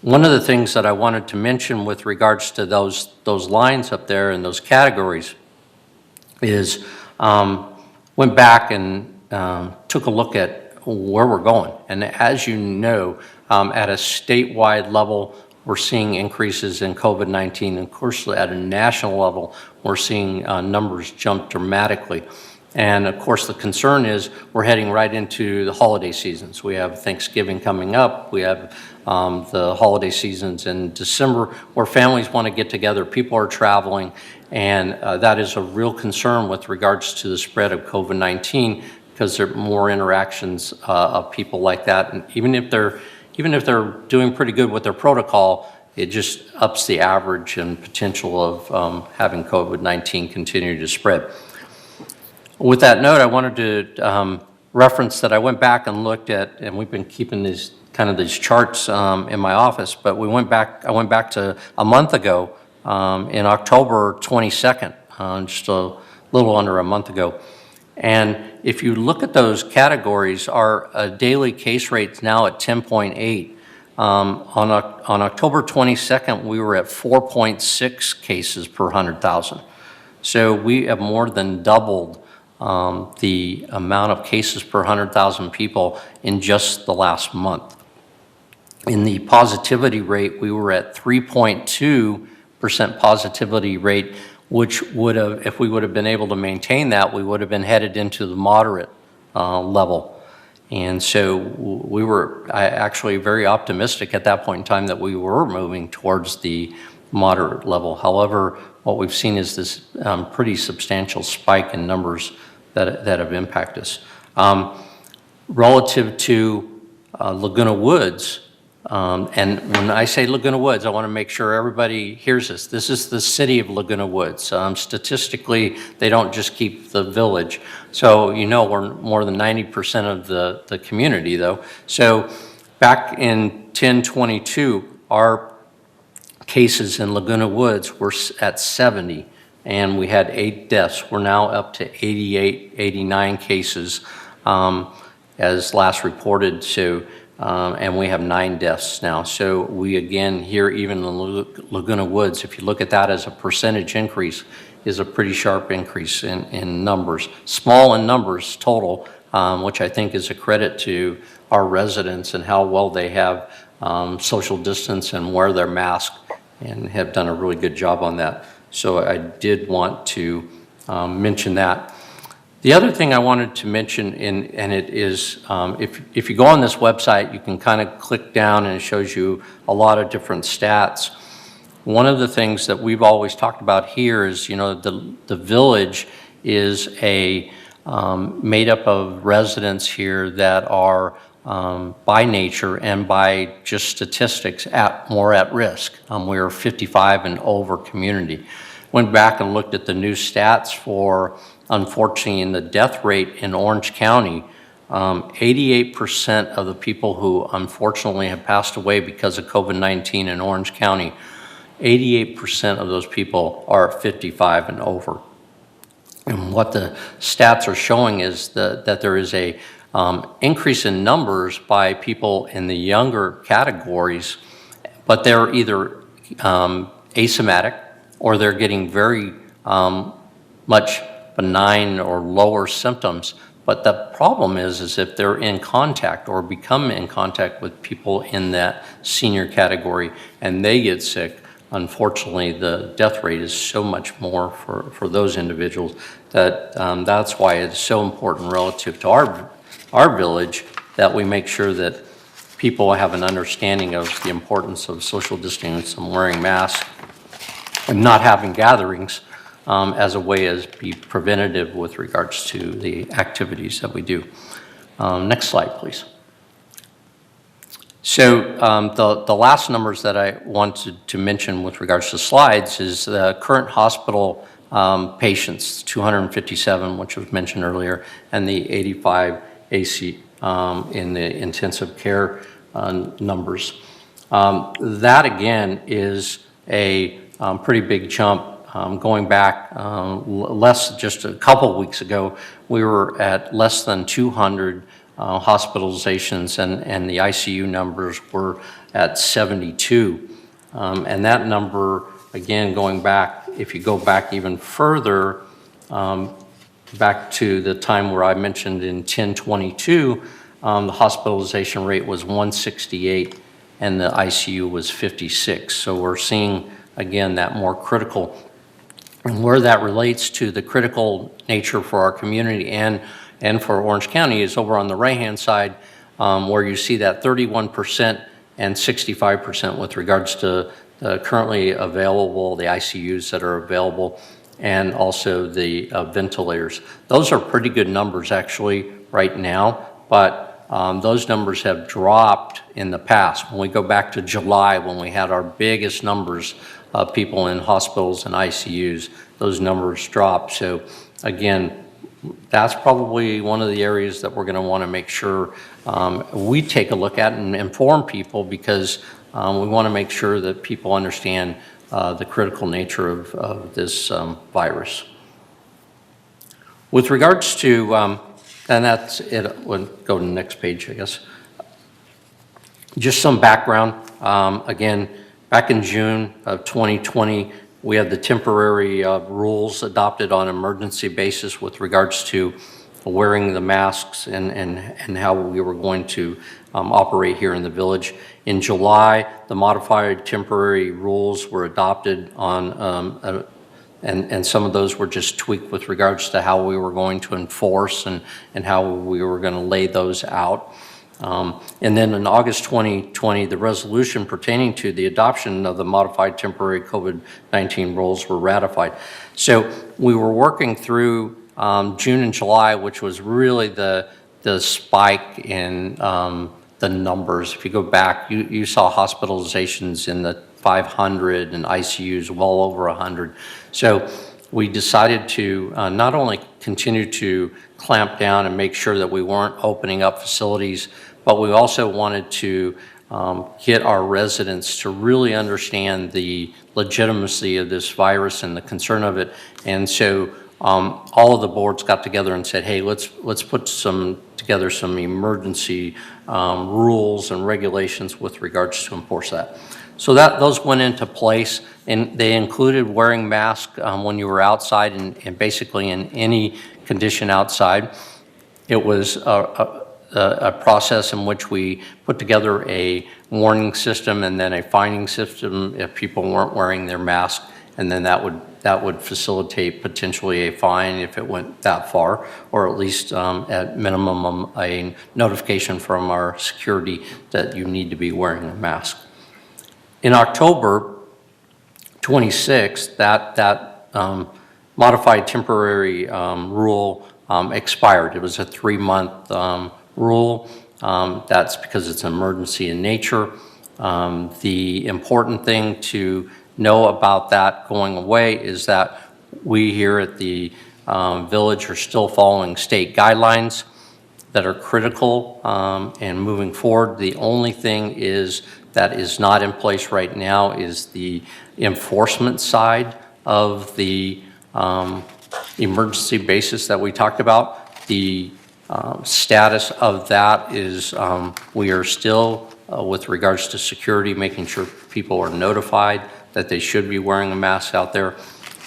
One of the things that I wanted to mention with regards to those lines up there and those categories is went back and took a look at where we're going. And as you know, at a statewide level, we're seeing increases in COVID-19. Of course, at a national level, we're seeing numbers jump dramatically. And of course, the concern is we're heading right into the holiday seasons. We have Thanksgiving coming up. We have the holiday seasons in December where families want to get together. People are traveling. And that is a real concern with regards to the spread of COVID-19 because there are more interactions of people like that. And even if they're doing pretty good with their protocol, it just ups the average and potential of having COVID-19 continue to spread. With that note, I wanted to reference that I went back and looked at, and we've been keeping these charts in my office, but I went back to a month ago in October 22nd, just a little under a month ago. And if you look at those categories, our daily case rate's now at 10.8. On October 22nd, we were at 4.6 cases per 100,000. So we have more than doubled the amount of cases per 100,000 people in just the last month. In the positivity rate, we were at 3.2% positivity rate, which would have, if we would have been able to maintain that, we would have been headed into the moderate level. And so we were actually very optimistic at that point in time that we were moving towards the moderate level. However, what we've seen is this pretty substantial spike in numbers that have impacted us. Relative to Laguna Woods, and when I say Laguna Woods, I want to make sure everybody hears this. This is the city of Laguna Woods. Statistically, they don't just keep the village. So, you know, we're more than 90% of the community, though. So back in 1022, our cases in Laguna Woods were at 70, and we had 8 deaths. We're now up to 88, 89 cases as last reported. So, and we have 9 deaths now. So we, again, here, even in Laguna Woods, if you look at that as a percentage increase, is a pretty sharp increase in numbers. Small in numbers total, which I think is a credit to our residents and how well they have social distance and wear their mask and have done a really good job on that. So I did want to mention that. The other thing I wanted to mention, and it is, if you go on this website, you can kind of click down and it shows you a lot of different stats. One of the things that we've always talked about here is, you know, the village is a made up of residents here that are by nature and by just statistics more at risk. We're a 55 and over community. Went back and looked at the new stats for, unfortunately, in the death rate in Orange County, 88% of the people who unfortunately have passed away because of COVID-19 in Orange County, 88% of those people are 55 and over. And what the stats are showing is that there is a increase in numbers by people in the younger categories, but they're either asymptomatic or they're getting very much benign or lower symptoms. But the problem is if they're in contact or become in contact with people in that senior category and they get sick, unfortunately, the death rate is so much more for those individuals that that's why it's so important relative to our village that we make sure that people have an understanding of the importance of social distancing and wearing masks. and not having gatherings as a way as be preventative with regards to the activities that we do. Next slide, please. So the last numbers that I wanted to mention with regards to slides is the current hospital patients, 257, which was mentioned earlier, and the 85 AC in the intensive care numbers. That again is a pretty big jump. Going back just a couple weeks ago, we were at less than 200 hospitalizations, and the ICU numbers were at 72. And that number, again, going back, if you go back even further, back to the time where I mentioned in 1022, the hospitalization rate was 168 and the ICU was 56. So we're seeing, again, that more critical. And where that relates to the critical nature for our community and for Orange County is over on the right-hand side, where you see that 31% and 65% with regards to currently available, the ICUs that are available, and also the ventilators. Those are pretty good numbers actually right now, but those numbers have dropped in the past. When we go back to July, when we had our biggest numbers of people in hospitals and ICUs, those numbers dropped. So again, that's probably one of the areas that we're going to want to make sure we take a look at and inform people, because we want to make sure that people understand the critical nature of this virus. With regards to, and that's it, we'll go to the next page, I guess. Just some background. Again, back in June of 2020, we had the temporary rules adopted on an emergency basis with regards to wearing the masks and how we were going to operate here in the village. In July, the modified temporary rules were adopted on, and some of those were just tweaked with regards to how we were going to enforce and how we were going to lay those out. And then in August 2020, the resolution pertaining to the adoption of the modified temporary COVID-19 rules were ratified. So we were working through June and July, which was really the spike in the numbers. If you go back, you saw hospitalizations in the 500 and ICUs well over 100. So we decided to not only continue to clamp down and make sure that we weren't opening up facilities, but we also wanted to get our residents to really understand the legitimacy of this virus and the concern of it. And so all of the boards got together and said, hey, let's put together some emergency rules and regulations with regards to enforce that. So those went into place, and they included wearing masks when you were outside and basically in any condition outside. It was a process in which we put together a warning system and then a fining system if people weren't wearing their mask, and then that would facilitate potentially a fine if it went that far, or at least at minimum a notification from our security that you need to be wearing a mask. In October 26th, that modified temporary rule expired. It was a 3-month rule. That's because it's an emergency in nature. The important thing to know about that going away is that we here at the village are still following state guidelines that are critical and moving forward. The only thing that is not in place right now is the enforcement side of the emergency basis that we talked about. The status of that is we are still, with regards to security, making sure people are notified that they should be wearing a mask out there.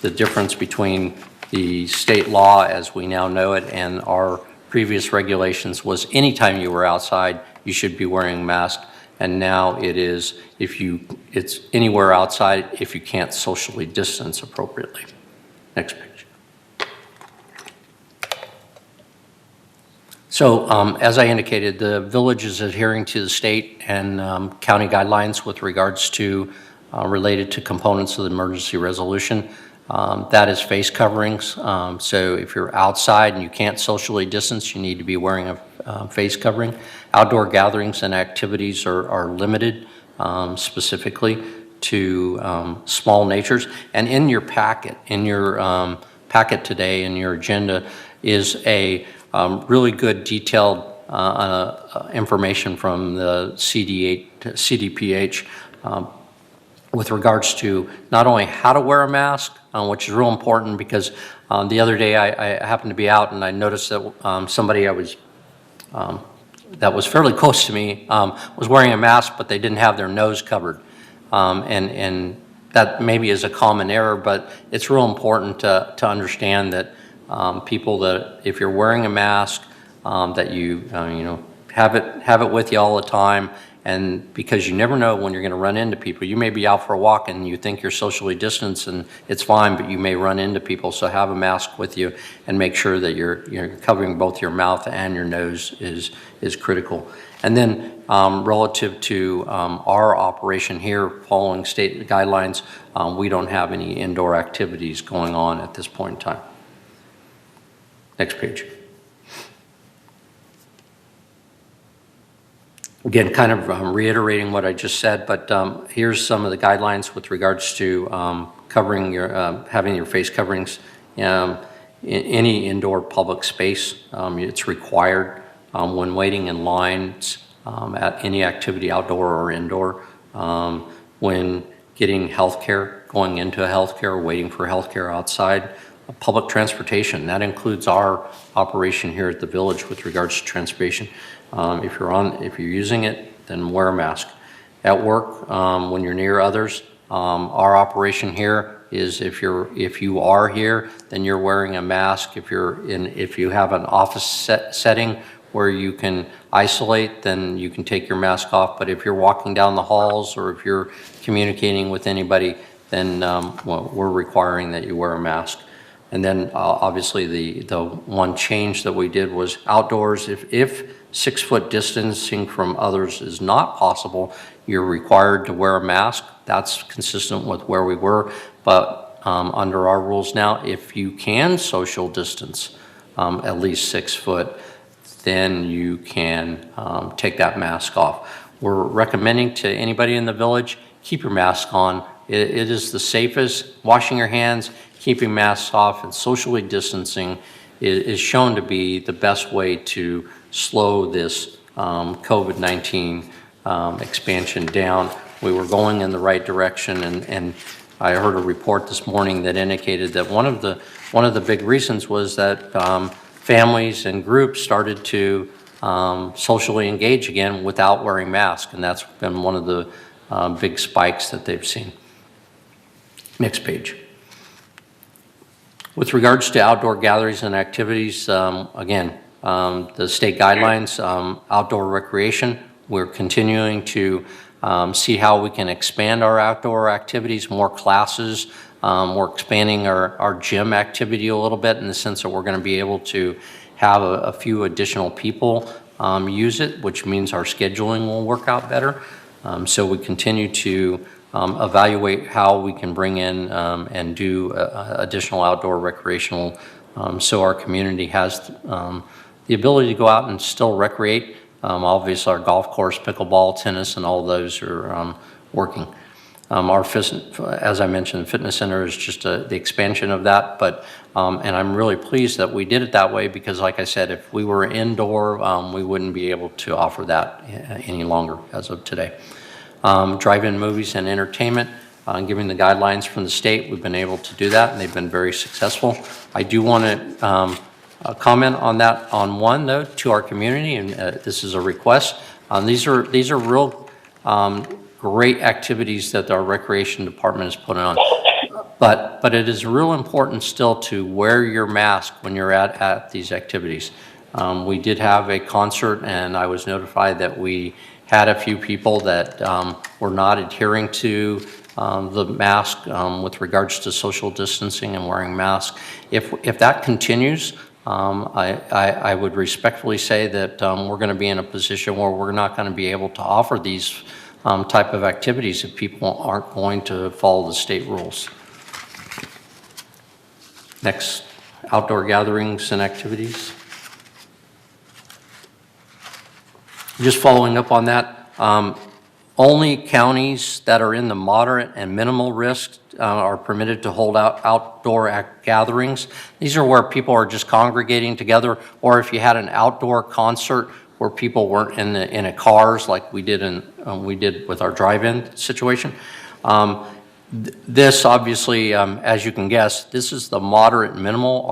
The difference between the state law as we now know it and our previous regulations was anytime you were outside, you should be wearing a mask. And now it is it's anywhere outside if you can't socially distance appropriately. Next page. So as I indicated, the village is adhering to the state and county guidelines with regards to related to components of the emergency resolution. That is face coverings. So if you're outside and you can't socially distance, you need to be wearing a face covering. Outdoor gatherings and activities are limited specifically to small natures. And in your packet, packet today, in your agenda, is a really good detailed information from the CDPH with regards to not only how to wear a mask, which is real important because the other day I happened to be out and I noticed that somebody that was fairly close to me was wearing a mask, but they didn't have their nose covered. And that maybe is a common error, but it's real important to understand that people that if you're wearing a mask, that you have it with you all the time, and because you never know when you're going to run into people. You may be out for a walk and you think you're socially distanced and it's fine, but you may run into people. So have a mask with you and make sure that you're covering both your mouth and your nose is critical. And then relative to our operation here, following state guidelines, we don't have any indoor activities going on at this point in time. Next page. Again, kind of reiterating what I just said, but here's some of the guidelines with regards to covering your, having your face coverings in any indoor public space. It's required when waiting in lines at any activity, outdoor or indoor, when getting health care, going into health care, waiting for health care outside. Public transportation, that includes our operation here at the village with regards to transportation. If you're using it, then wear a mask. At work, when you're near others, our operation here is if you are here, then you're wearing a mask. If you have an office setting where you can isolate, then you can take your mask off. But if you're walking down the halls or if you're communicating with anybody, then we're requiring that you wear a mask. And then obviously the one change that we did was outdoors. If 6 foot distancing from others is not possible, you're required to wear a mask. That's consistent with where we were. But under our rules now, if you can social distance at least 6 foot, then you can take that mask off. We're recommending to anybody in the village, keep your mask on. It is the safest. Washing your hands, keeping masks off, and socially distancing is shown to be the best way to slow this COVID-19 expansion down. We were going in the right direction, and I heard a report this morning that indicated that one of the big reasons was that families and groups started to socially engage again without wearing masks, and that's been one of the big spikes that they've seen. Next page. With regards to outdoor gatherings and activities, again, the state guidelines, outdoor recreation, we're continuing to see how we can expand our outdoor activities, more classes. We're expanding our gym activity a little bit in the sense that we're going to be able to have a few additional people use it, which means our scheduling will work out better. So we continue to evaluate how we can bring in and do additional outdoor recreational so our community has the ability to go out and still recreate. Obviously our golf course, pickleball, tennis, and all of those are working. As I mentioned, the fitness center is just the expansion of that, but and I'm really pleased that we did it that way because, like I said, if we were indoor, we wouldn't be able to offer that any longer as of today. Drive-in movies and entertainment, given the guidelines from the state, we've been able to do that, and they've been very successful. I do want to comment on that on one, though, to our community, and this is a request. These are real great activities that our recreation department is putting on. But it is real important still to wear your mask when you're at these activities. We did have a concert, and I was notified that we had a few people that were not adhering to the mask with regards to social distancing and wearing masks. If that continues, I would respectfully say that we're going to be in a position where we're not going to be able to offer these type of activities if people aren't going to follow the state rules. Next, outdoor gatherings and activities. Just following up on that, only counties that are in the moderate and minimal risk are permitted to hold outdoor gatherings. These are where people are just congregating together, or if you had an outdoor concert where people weren't in a cars like we did with our drive-in situation. This obviously, as you can guess, this is the moderate minimal,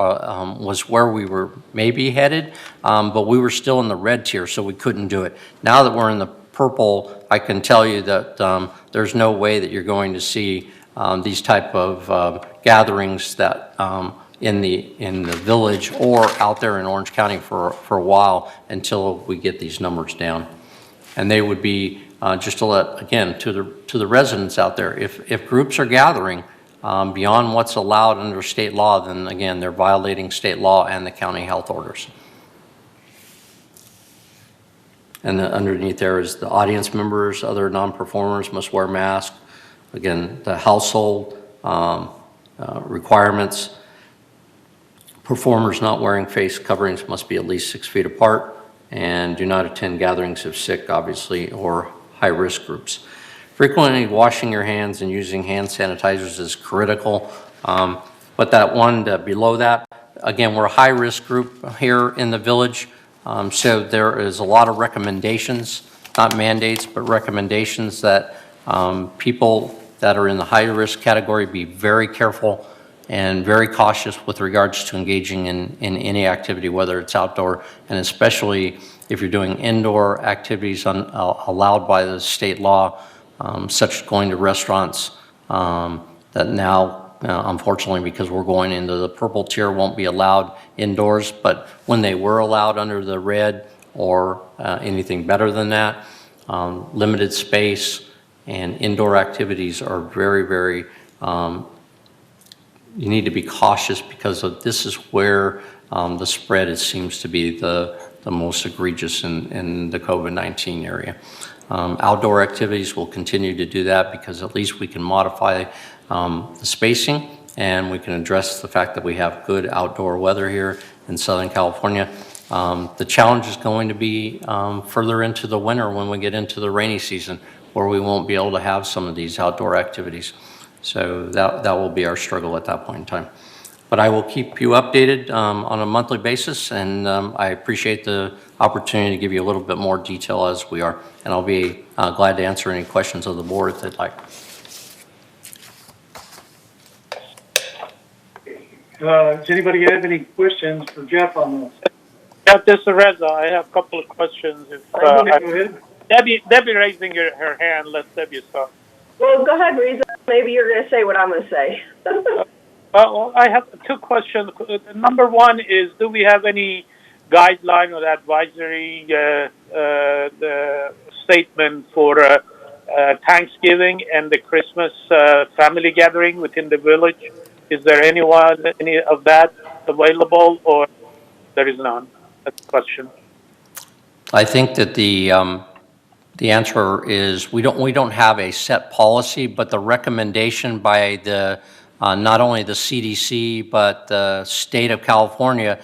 was where we were maybe headed, but we were still in the red tier, so we couldn't do it. Now that we're in the purple, I can tell you that there's no way that you're going to see these type of gatherings that in the village or out there in Orange County for a while until we get these numbers down. And they would be just to let, again, to the residents out there, if groups are gathering beyond what's allowed under state law, then again, they're violating state law and the county health orders. And underneath there is the audience members, other non-performers must wear masks. Again, the household requirements. Performers not wearing face coverings must be at least 6 feet apart, and do not attend gatherings if sick, obviously, or high-risk groups. Frequently washing your hands and using hand sanitizers is critical. But that one below that, again, we're a high-risk group here in the village. So there is a lot of recommendations, not mandates, but recommendations that people that are in the high-risk category be very careful and very cautious with regards to engaging in any activity, whether it's outdoor, and especially if you're doing indoor activities allowed by the state law, such as going to restaurants that now, unfortunately, because we're going into the purple tier, won't be allowed indoors, but when they were allowed under the red or anything better than that, limited space and indoor activities are very, very, you need to be cautious because this is where the spread seems to be the most egregious in the COVID-19 area. Outdoor activities will continue to do that because at least we can modify the spacing and we can address the fact that we have good outdoor weather here in Southern California. The challenge is going to be further into the winter when we get into the rainy season where we won't be able to have some of these outdoor activities. So that will be our struggle at that point in time. But I will keep you updated on a monthly basis, and I appreciate the opportunity to give you a little bit more detail as we are. And I'll be glad to answer any questions of the board if they'd like. Does anybody have any questions for Jeff on this? Yeah, this is Reza. I have a couple of questions. If, Go ahead. Debbie raising her hand. Let Debbie start. Well, go ahead, Reza. Maybe you're going to say what I'm going to say. Well, I have two questions. Number one is, do we have any guideline or advisory the statement for Thanksgiving and the Christmas family gathering within the village? Is there any of that available, or there is none? That's the question. I think that the answer is we don't have a set policy, but the recommendation by the not only the CDC but the state of California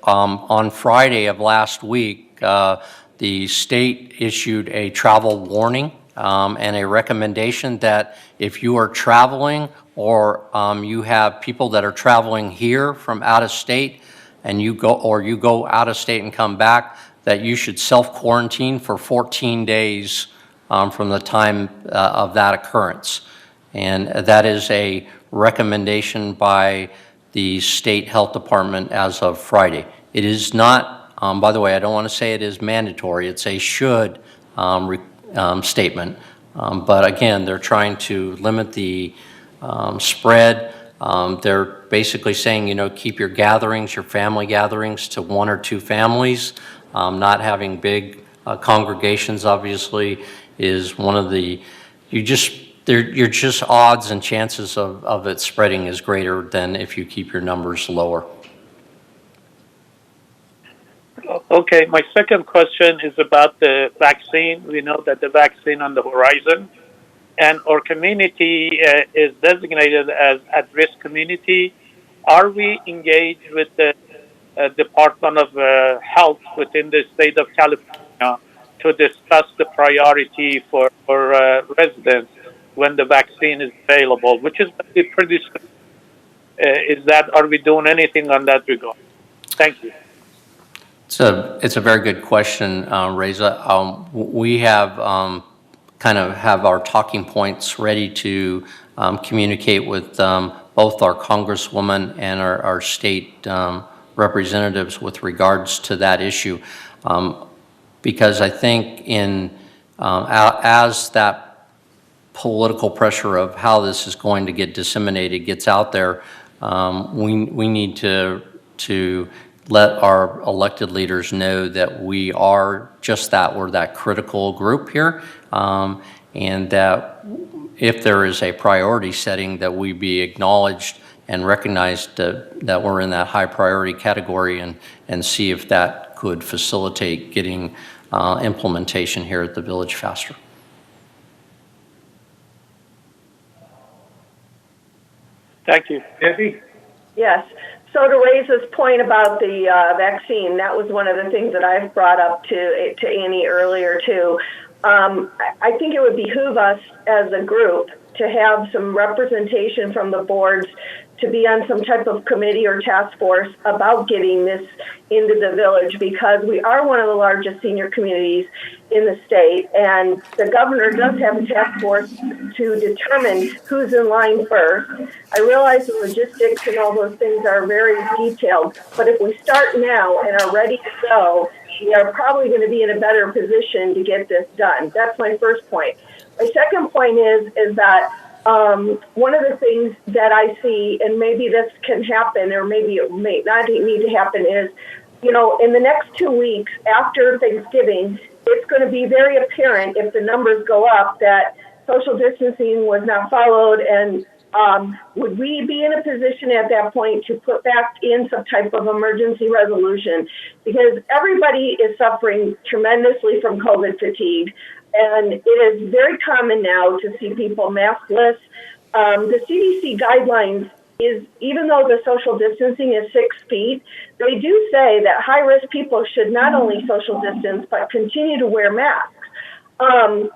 on Friday of last week, the state issued a travel warning and a recommendation that if you are traveling or you have people that are traveling here from out of state and you go out of state and come back, that you should self-quarantine for 14 days from the time of that occurrence. And that is a recommendation by the state health department as of Friday. It is not, by the way, I don't want to say it is mandatory, it's a should statement. But again, they're trying to limit the spread. They're basically saying, keep your gatherings, your family gatherings to 1 or 2 families. Not having big congregations, obviously, is one of the, you're just odds and chances of it spreading is greater than if you keep your numbers lower. Okay, my second question is about the vaccine. We know that the vaccine on the horizon, and our community is designated as at-risk community. Are we engaged with the Department of Health within the state of California to discuss the priority for residents when the vaccine is available, which is pretty soon? Are we doing anything on that regard? Thank you. It's a very good question, Reza. We have kind of have our talking points ready to communicate with both our congresswoman and our state representatives with regards to that issue. Because I think as that political pressure of how this is going to get disseminated gets out there, we need to let our elected leaders know that we are just that, we're that critical group here, and that if there is a priority setting, that we be acknowledged and recognized that we're in that high priority category, and see if that could facilitate getting implementation here at the village faster. Thank you. Kathy? Yes. So to Reza's point about the vaccine, that was one of the things that I've brought up to Annie earlier too. I think it would behoove us as a group to have some representation from the boards to be on some type of committee or task force about getting this into the village, because we are one of the largest senior communities in the state, and the governor does have a task force to determine who's in line first. I realize the logistics and all those things are very detailed, but if we start now and are ready to go, we are probably going to be in a better position to get this done. That's my first point. My second point is that one of the things that I see, and maybe this can happen, or maybe it may not need to happen, is, in the next 2 weeks after Thanksgiving, it's going to be very apparent if the numbers go up that social distancing was not followed, and would we be in a position at that point to put back in some type of emergency resolution? Because everybody is suffering tremendously from COVID fatigue. And it is very common now to see people maskless. The CDC guidelines is, even though the social distancing is 6 feet, they do say that high-risk people should not only social distance, but continue to wear masks. I'm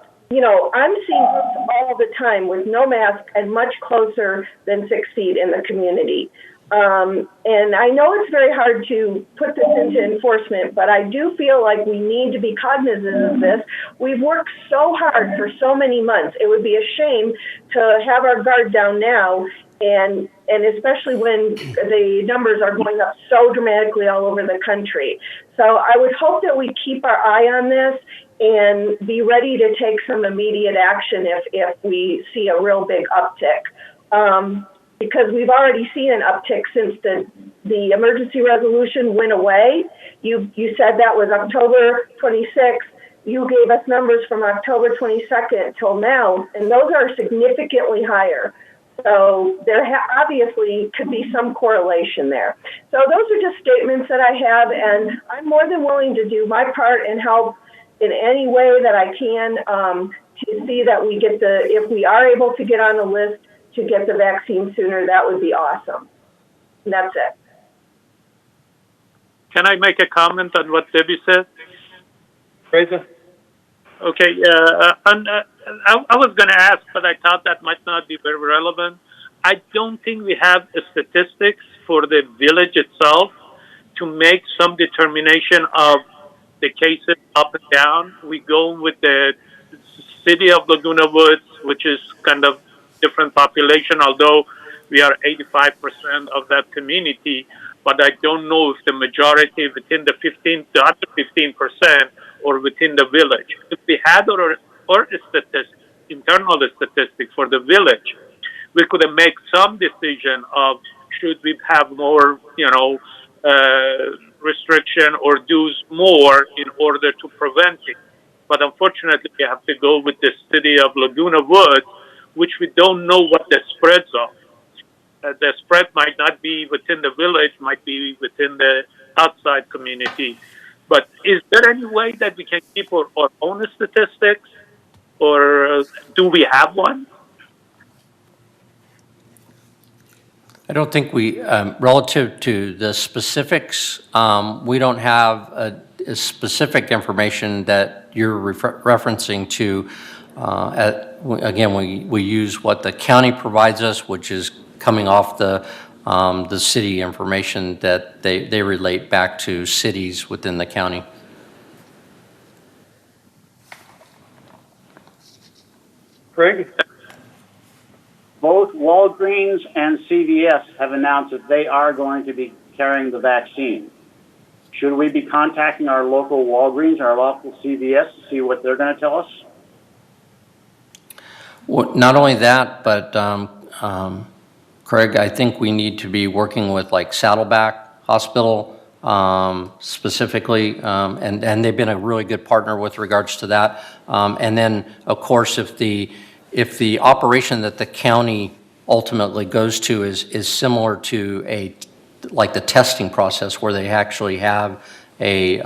seeing groups all the time with no mask and much closer than 6 feet in the community. And I know it's very hard to put this into enforcement, but I do feel like we need to be cognizant of this. We've worked so hard for so many months. It would be a shame to have our guard down now, and especially when the numbers are going up so dramatically all over the country. So I would hope that we keep our eye on this and be ready to take some immediate action if we see a real big uptick. Because we've already seen an uptick since the emergency resolution went away. You said that was October 26th. You gave us numbers from October 22nd till now, and those are significantly higher. So there obviously could be some correlation there. So those are just statements that I have, and I'm more than willing to do my part and help in any way that I can to see that we get if we are able to get on the list to get the vaccine sooner, that would be awesome. And that's it. Can I make a comment on what Debbie said? Reza? Okay, I was going to ask, but I thought that might not be very relevant. I don't think we have statistics for the village itself to make some determination of the cases up and down. We go with the city of Laguna Woods, which is kind of different population, although we are 85% of that community, but I don't know if the majority within the 15% or within the village. If we had our internal statistics for the village, we could make some decision of should we have more, restriction or do more in order to prevent it. But unfortunately, we have to go with the city of Laguna Woods, which we don't know what the spreads are. The spread might not be within the village, might be within the outside community. But is there any way that we can keep our own statistics, or do we have one? I don't think we, relative to the specifics, we don't have a specific information that you're referencing to. Again, we use what the county provides us, which is coming off the city information that they relate back to cities within the county. Craig? Both Walgreens and CVS have announced that they are going to be carrying the vaccine. Should we be contacting our local Walgreens, our local CVS to see what they're going to tell us? Well, not only that, but Craig, I think we need to be working with like Saddleback Hospital specifically, and they've been a really good partner with regards to that. And then, of course, if the operation that the county ultimately goes to is similar to like the testing process where they actually have a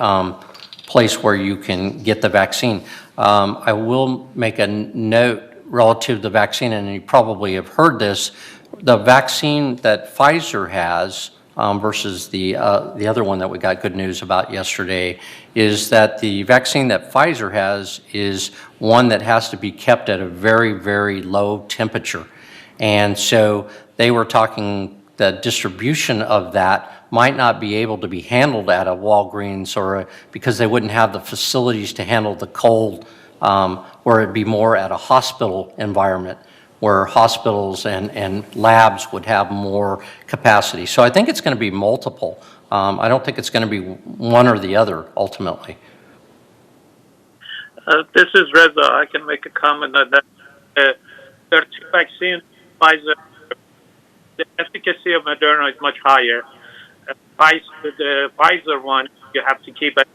place where you can get the vaccine. I will make a note relative to the vaccine, and you probably have heard this. The vaccine that Pfizer has versus the other one that we got good news about yesterday is that the vaccine that Pfizer has is one that has to be kept at a very, very low temperature. And so they were talking the distribution of that might not be able to be handled at a Walgreens because they wouldn't have the facilities to handle the cold, where it'd be more at a hospital environment where hospitals and labs would have more capacity. So I think it's going to be multiple. I don't think it's going to be one or the other ultimately. This is Reza. I can make a comment on that. There are two vaccines, Pfizer. The efficacy of Moderna is much higher. The Pfizer one, you have to keep at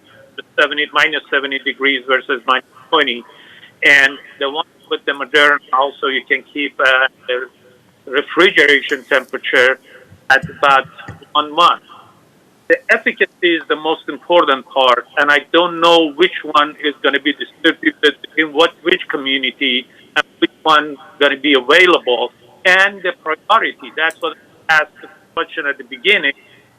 minus 70 degrees versus minus 20. And the one with the Moderna also, you can keep the refrigeration temperature at about 1 month. The efficacy is the most important part, and I don't know which one is going to be distributed in which community and which one is going to be available, and the priority. That's what I asked the question at the beginning.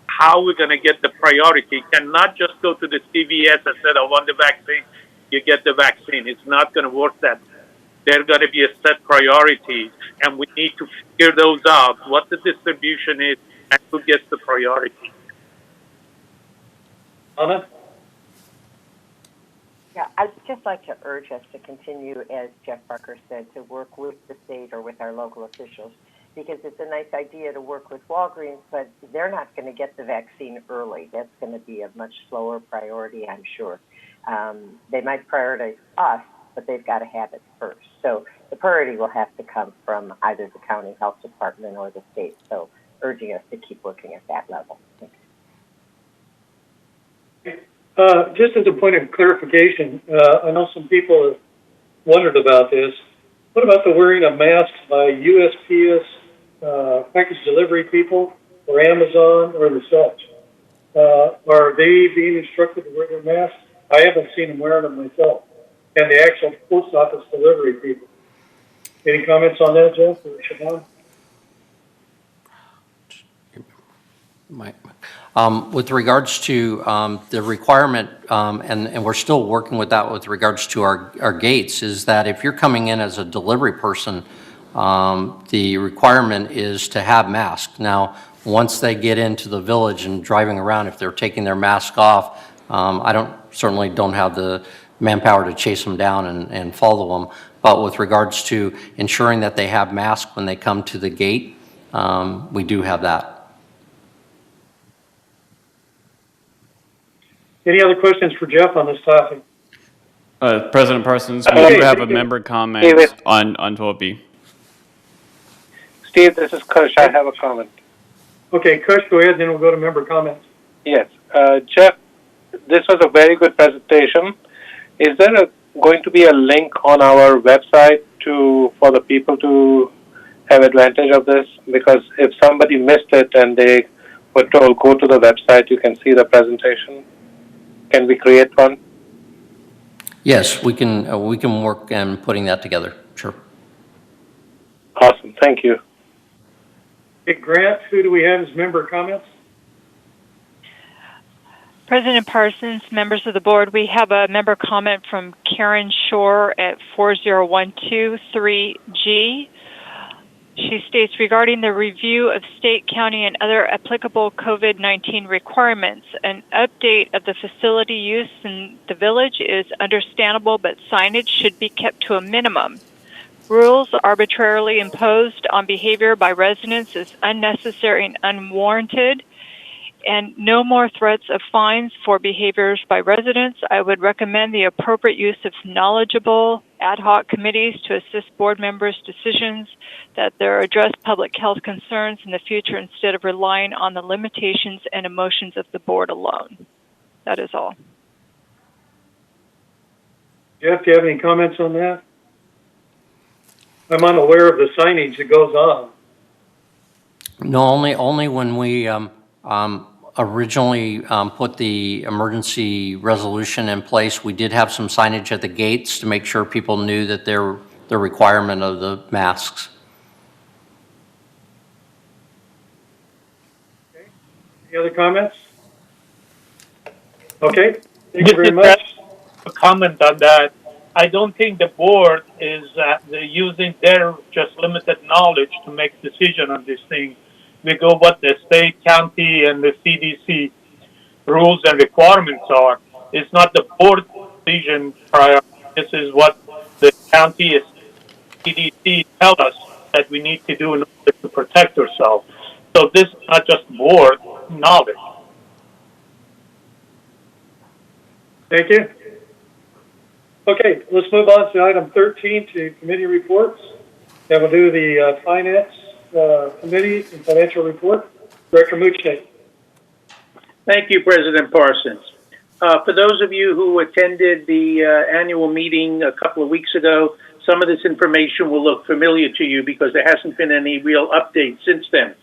How we're going to get the priority? You cannot just go to the CVS and say, I want the vaccine, you get the vaccine. It's not going to work that way. There are going to be a set priorities, and we need to figure those out, what the distribution is, and who gets the priority. Anna? Yeah, I'd just like to urge us to continue, as Jeff Barker said, to work with the state or with our local officials, because it's a nice idea to work with Walgreens, but they're not going to get the vaccine early. That's going to be a much slower priority, I'm sure. They might prioritize us, but they've got to have it first. So the priority will have to come from either the county health department or the state. So urging us to keep working at that level. Thanks. Just as a point of clarification, I know some people have wondered about this. What about the wearing of masks by USPS package delivery people or Amazon or the such? Are they being instructed to wear their masks? I haven't seen them wearing them myself. And the actual post office delivery people. Any comments on that, Jeff or Siobhan? With regards to the requirement, and we're still working with that with regards to our gates, is that if you're coming in as a delivery person, the requirement is to have masks. Now, once they get into the village and driving around, if they're taking their mask off, I certainly don't have the manpower to chase them down and follow them. But with regards to ensuring that they have masks when they come to the gate, we do have that. Any other questions for Jeff on this topic? President Parsons, we do have a member comment on 12B. Steve, this is Kush. I have a comment. Okay, Kush, go ahead, then we'll go to member comments. Yes. Jeff, this was a very good presentation. Is there going to be a link on our website for the people to have advantage of this? Because if somebody missed it and they were told, go to the website, you can see the presentation. Can we create one? Yes, we can work on putting that together, sure. Awesome, thank you. Okay, Grant, who do we have as member comments? President Parsons, members of the board, we have a member comment from Karen Shore at 40123G. She states, regarding the review of state, county, and other applicable COVID-19 requirements, an update of the facility use in the village is understandable, but signage should be kept to a minimum. Rules arbitrarily imposed on behavior by residents is unnecessary and unwarranted, and no more threats of fines for behaviors by residents. I would recommend the appropriate use of knowledgeable ad hoc committees to assist board members' decisions that there address public health concerns in the future instead of relying on the limitations and emotions of the board alone. That is all. Jeff, do you have any comments on that? I'm unaware of the signage that goes on. No, only when we originally put the emergency resolution in place, we did have some signage at the gates to make sure people knew that the requirement of the masks. Okay. Any other comments? Okay, thank you very much. A comment on that. I don't think the board is using their just limited knowledge to make decision on this thing. We go what the state, county, and the CDC rules and requirements are. It's not the board decision priority. This is what the county and CDC tell us that we need to do in order to protect ourselves. So this is not just board knowledge. Thank you. Okay, let's move on to item 13, to committee reports. Then we'll do the finance committee and financial report. Director Muchnick. Thank you, President Parsons. For those of you who attended the annual meeting a couple of weeks ago, some of this information will look familiar to you because there hasn't been any real update since then.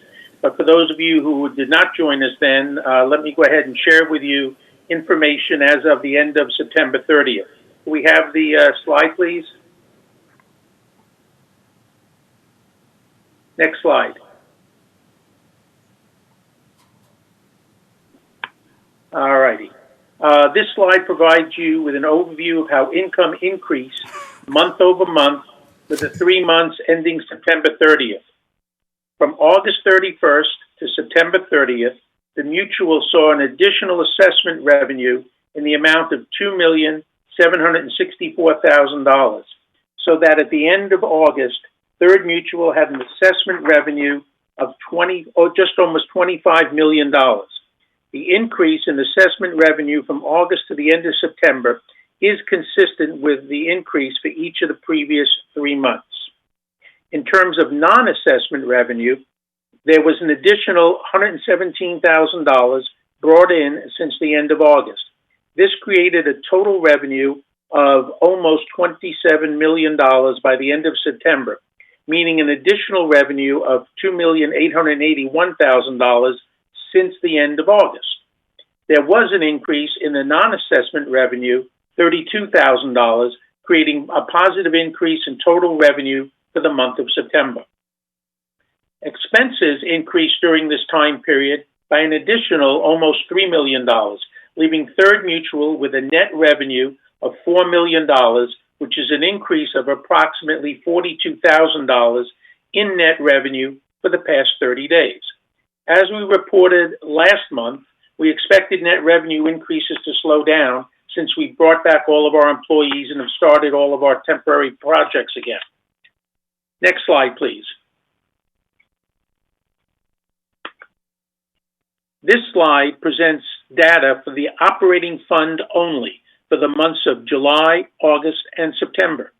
But for those of you who did not join us then, let me go ahead and share with you information as of the end of September 30th. We have the slide, please. Next slide. All righty. This slide provides you with an overview of how income increased month over month for the 3 months ending September 30th. From August 31st to September 30th, the mutual saw an additional assessment revenue in the amount of $2,764,000, so that at the end of August, Third Mutual had an assessment revenue of just almost $25 million. The increase in assessment revenue from August to the end of September is consistent with the increase for each of the previous 3 months. In terms of non-assessment revenue, there was an additional $117,000 brought in since the end of August. This created a total revenue of almost $27 million by the end of September, meaning an additional revenue of $2,881,000 since the end of August. There was an increase in the non-assessment revenue, $32,000, creating a positive increase in total revenue for the month of September. Expenses increased during this time period by an additional almost $3 million, leaving Third Mutual with a net revenue of $4 million, which is an increase of approximately $42,000 in net revenue for the past 30 days. As we reported last month, we expected net revenue increases to slow down since we brought back all of our employees and have started all of our temporary projects again. Next slide, please. This slide presents data for the operating fund only for the months of July, August, and September.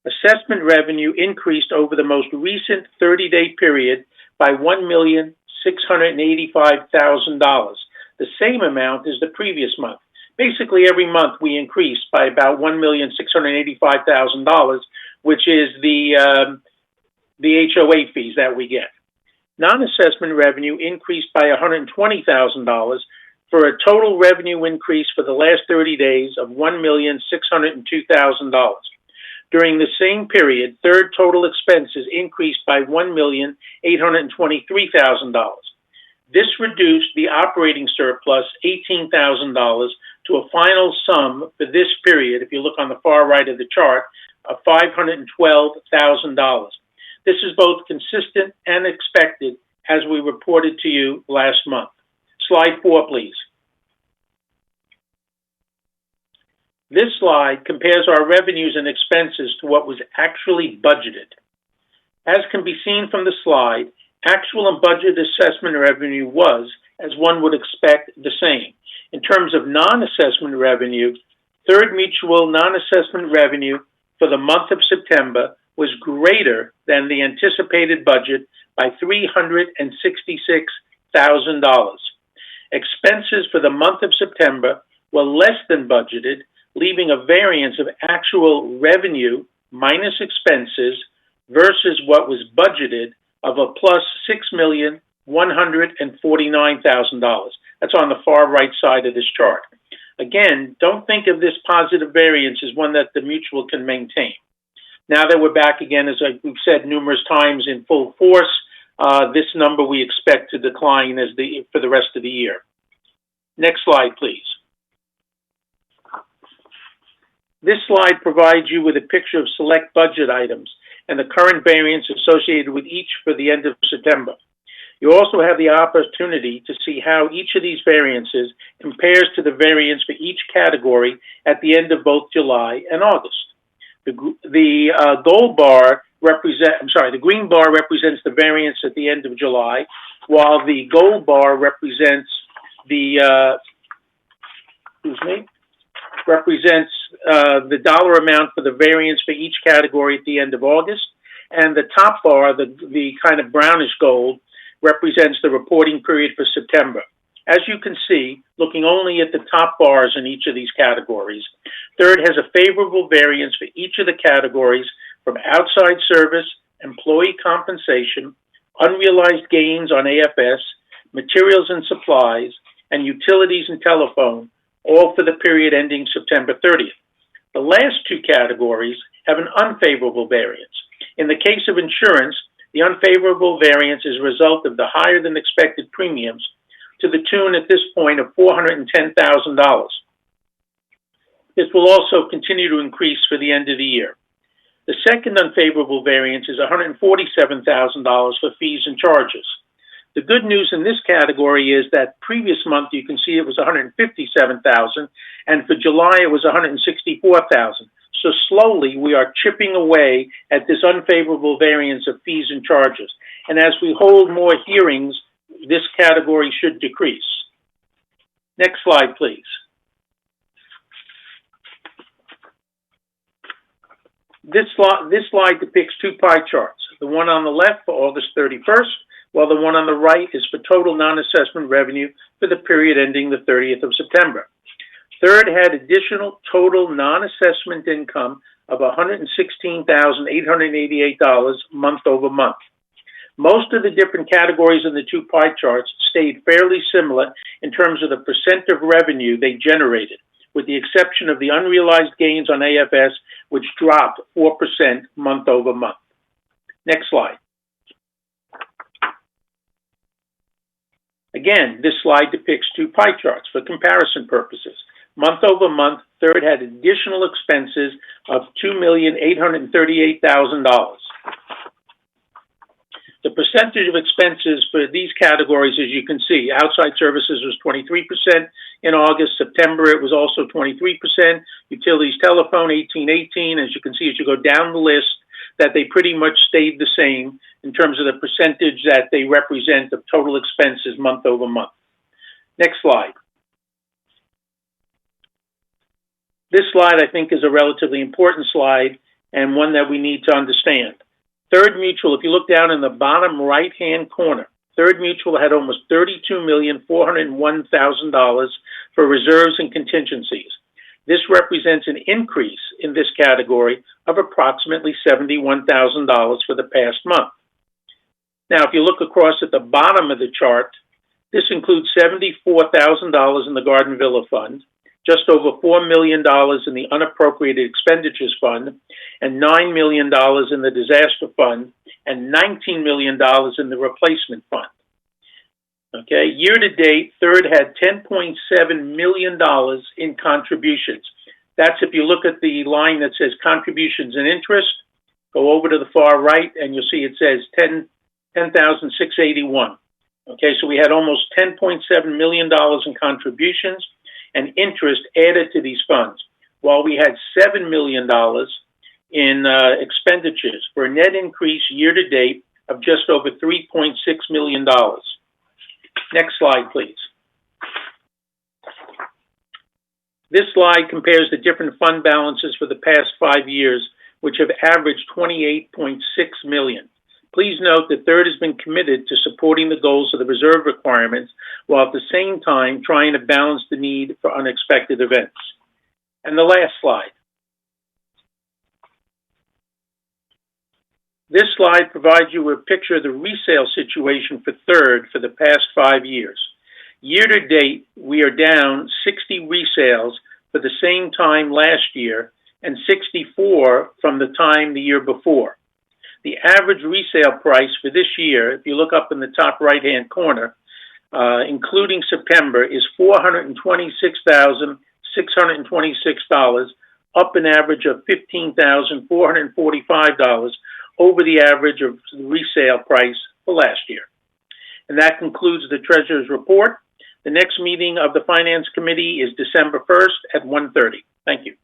Assessment revenue increased over the most recent 30-day period by $1,685,000, the same amount as the previous month. Basically, every month we increase by about $1,685,000, which is the HOA fees that we get. Non-assessment revenue increased by $120,000 for a total revenue increase for the last 30 days of $1,602,000. During the same period, third total expenses increased by $1,823,000. This reduced the operating surplus $18,000 to a final sum for this period, if you look on the far right of the chart, of $512,000. This is both consistent and expected as we reported to you last month. Slide 4, please. This slide compares our revenues and expenses to what was actually budgeted. As can be seen from the slide, actual and budget assessment revenue was, as one would expect, the same. In terms of non-assessment revenue, Third Mutual non-assessment revenue for the month of September was greater than the anticipated budget by $366,000. Expenses for the month of September were less than budgeted, leaving a variance of actual revenue minus expenses versus what was budgeted of a plus $6,149,000. That's on the far right side of this chart. Again, don't think of this positive variance as one that the mutual can maintain. Now that we're back again, as we've said numerous times, in full force, this number we expect to decline for the rest of the year. Next slide, please. This slide provides you with a picture of select budget items and the current variance associated with each for the end of September. You also have the opportunity to see how each of these variances compares to the variance for each category at the end of both July and August. The green bar represents the variance at the end of July, while the gold bar represents the dollar amount for the variance for each category at the end of August, and the top bar, the kind of brownish gold, represents the reporting period for September. As you can see, looking only at the top bars in each of these categories, Third has a favorable variance for each of the categories from outside service, employee compensation, unrealized gains on AFS, materials and supplies, and utilities and telephone, all for the period ending September 30th. The last two categories have an unfavorable variance. In the case of insurance, the unfavorable variance is a result of the higher than expected premiums to the tune at this point of $410,000. This will also continue to increase for the end of the year. The second unfavorable variance is $147,000 for fees and charges. The good news in this category is that previous month you can see it was $157,000, and for July it was $164,000. So slowly we are chipping away at this unfavorable variance of fees and charges. And as we hold more hearings, this category should decrease. Next slide, please. This slide depicts two pie charts. The one on the left for August 31st, while the one on the right is for total non-assessment revenue for the period ending the 30th of September. Third had additional total non-assessment income of $116,888 month over month. Most of the different categories in the two pie charts stayed fairly similar in terms of the percent of revenue they generated, with the exception of the unrealized gains on AFS, which dropped 4% month over month. Next slide. Again, this slide depicts two pie charts for comparison purposes. Month over month, Third had additional expenses of $2,838,000. The percentage of expenses for these categories, as you can see, outside services was 23% in August. September, it was also 23%. Utilities, telephone, 18. As you can see, as you go down the list, that they pretty much stayed the same in terms of the percentage that they represent of total expenses month over month. Next slide. This slide, I think, is a relatively important slide and one that we need to understand. Third Mutual, if you look down in the bottom right-hand corner, Third Mutual had almost $32,401,000 for reserves and contingencies. This represents an increase in this category of approximately $71,000 for the past month. Now, if you look across at the bottom of the chart, This includes $74,000 in the Garden Villa Fund, just over $4 million in the Unappropriated Expenditures Fund, and $9 million in the Disaster Fund, and $19 million in the Replacement Fund. Okay, year to date, Third had $10.7 million in contributions. That's if you look at the line that says contributions and interest, go over to the far right and you'll see it says $10,681. Okay, so we had almost $10.7 million in contributions and interest added to these funds, while we had $7 million in expenditures for a net increase year to date of just over $3.6 million. Next slide, please. This slide compares the different fund balances for the past 5 years, which have averaged $28.6 million. Please note that Third has been committed to supporting the goals of the reserve requirements, while at the same time trying to balance the need for unexpected events. And the last slide. This slide provides you with a picture of the resale situation for Third for the past 5 years. Year to date, we are down 60 resales for the same time last year and 64 from the time the year before. The average resale price for this year, if you look up in the top right-hand corner, including September, is $426,626, up an average of $15,445 over the average of the resale price for last year. And that concludes the Treasurer's report. The next meeting of the Finance Committee is December 1st at 1:30. Thank you.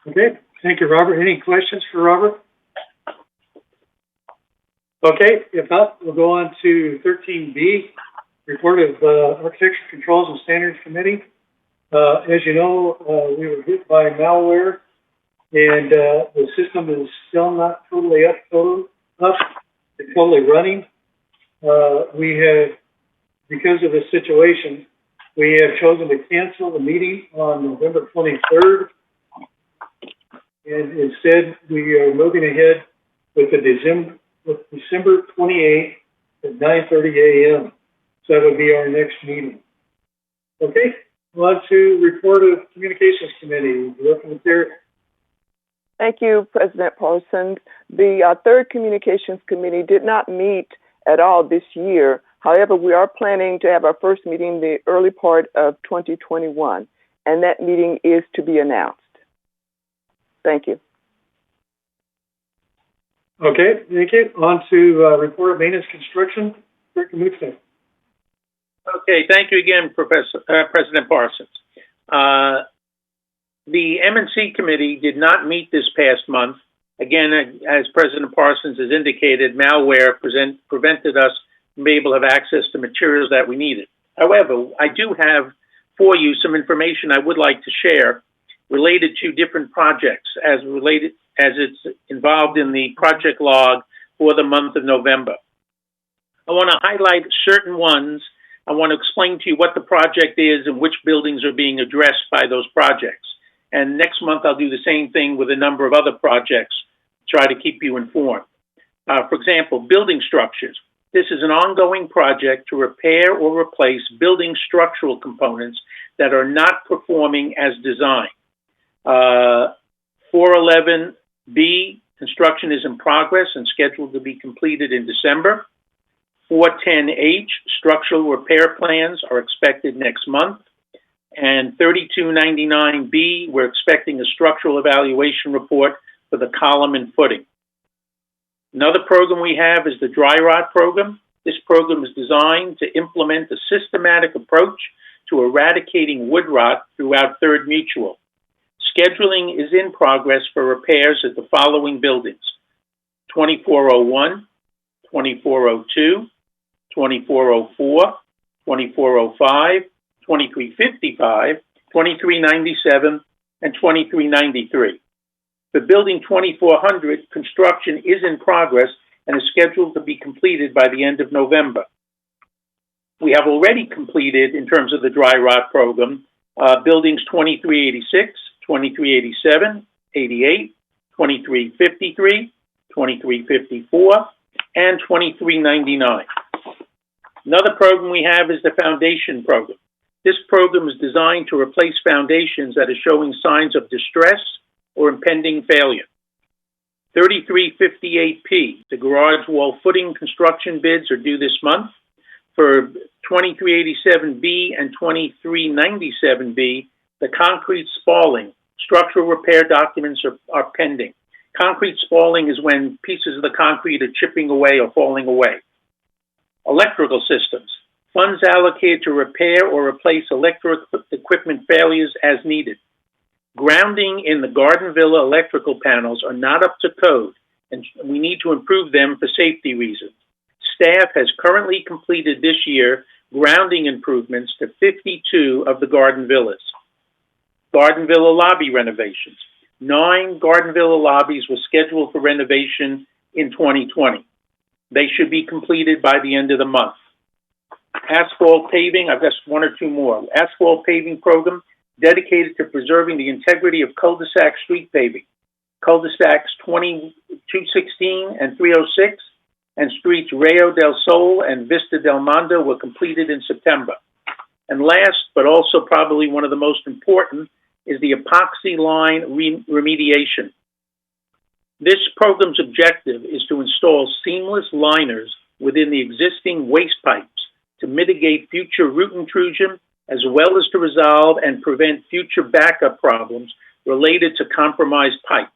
Okay, thank you, Robert. Any questions for Robert? Okay, if not, we'll go on to 13B, report of Architecture Controls and Standards Committee. As you know, we were hit by malware, and the system is still not totally totally running. We have, because of the situation, we have chosen to cancel the meeting on November 23rd, and instead we are moving ahead with December 28th at 9:30 a.m. So that will be our next meeting. Okay, on to report of Communications Committee. Welcome, Derek. Thank you, President Parsons. The Third Communications Committee did not meet at all this year. However, we are planning to have our first meeting the early part of 2021, and that meeting is to be announced. Thank you. Okay, thank you. On to report of Maintenance Construction, Rick Kamutsa. Okay, thank you again, President Parsons. The M&C Committee did not meet this past month. Again, as President Parsons has indicated, malware prevented us from being able to have access to materials that we needed. However, I do have for you some information I would like to share related to different projects as it's involved in the project log for the month of November. I want to highlight certain ones. I want to explain to you what the project is and which buildings are being addressed by those projects. And next month, I'll do the same thing with a number of other projects, try to keep you informed. For example, building structures. This is an ongoing project to repair or replace building structural components that are not performing as designed. 411B, construction is in progress and scheduled to be completed in December. 410H, structural repair plans are expected next month. And 3299B, we're expecting a structural evaluation report for the column and footing. Another program we have is the dry rot program. This program is designed to implement a systematic approach to eradicating wood rot throughout Third Mutual. Scheduling is in progress for repairs at the following buildings: 2401, 2402, 2404, 2405, 2355, 2397, and 2393. For building 2400, construction is in progress and is scheduled to be completed by the end of November. We have already completed, in terms of the dry rot program, buildings 2386, 2387, 88, 2353, 2354, and 2399. Another program we have is the foundation program. This program is designed to replace foundations that are showing signs of distress or impending failure. 3358P, the garage wall footing construction bids are due this month. For 2387B and 2397B, the concrete spalling, structural repair documents are pending. Concrete spalling is when pieces of the concrete are chipping away or falling away. Electrical systems, funds allocated to repair or replace electric equipment failures as needed. Grounding in the Garden Villa electrical panels are not up to code, and we need to improve them for safety reasons. Staff has currently completed this year grounding improvements to 52 of the Garden Villas. Garden Villa lobby renovations. 9 Garden Villa lobbies were scheduled for renovation in 2020. They should be completed by the end of the month. Asphalt paving, I've got 1 or 2 more. Asphalt paving program dedicated to preserving the integrity of cul-de-sac street paving. Cul-de-sacs 216 and 306 and streets Rayo del Sol and Vista del Mondo were completed in September. And last, but also probably one of the most important, is the epoxy line remediation. This program's objective is to install seamless liners within the existing waste pipes to mitigate future root intrusion, as well as to resolve and prevent future backup problems related to compromised pipes.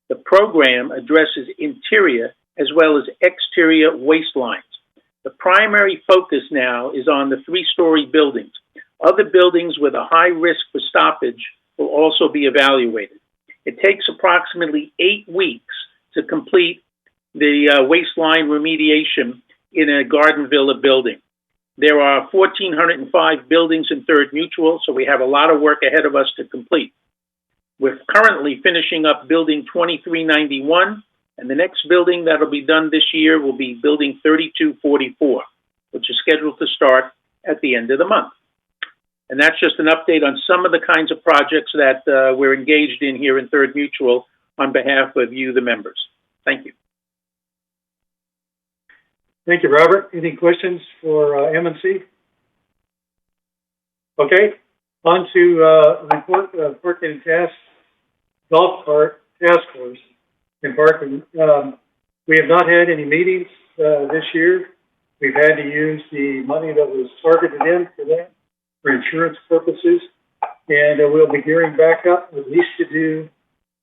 The program addresses interior as well as exterior waste lines. The primary focus now is on the 3-story buildings. Other buildings with a high risk for stoppage will also be evaluated. It takes approximately 8 weeks to complete the waistline remediation in a Garden Villa building. There are 1,405 buildings in Third Mutual, so we have a lot of work ahead of us to complete. We're currently finishing up building 2391, and the next building that'll be done this year will be building 3244, which is scheduled to start at the end of the month. And that's just an update on some of the kinds of projects that we're engaged in here in Third Mutual on behalf of you, the members. Thank you. Thank you, Robert. Any questions for M&C? Okay, on to report of Parking and Task Golf Cart Task Force in Parking. We have not had any meetings this year. We've had to use the money that was targeted in for that for insurance purposes, and we'll be gearing back up at least to do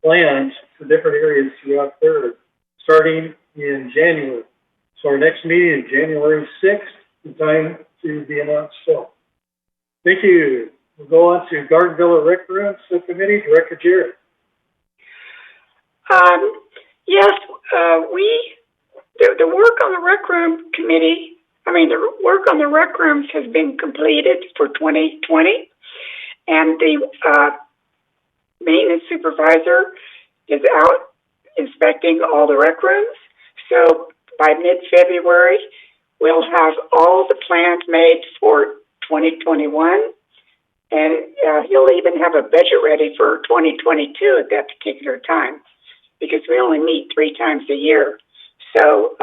plans for different areas throughout Third, starting in January. So our next meeting is January 6th, the time to be announced still. Thank you. We'll go on to Garden Villa Rec Room Subcommittee, Director Jarrett. Yes, the work on the Rec Room Committee, the work on the Rec Rooms has been completed for 2020, and the maintenance supervisor is out inspecting all the rec rooms. So by mid-February, we'll have all the plans made for 2021, and he'll even have a budget ready for 2022 at that particular time, because we only meet 3 times a year. So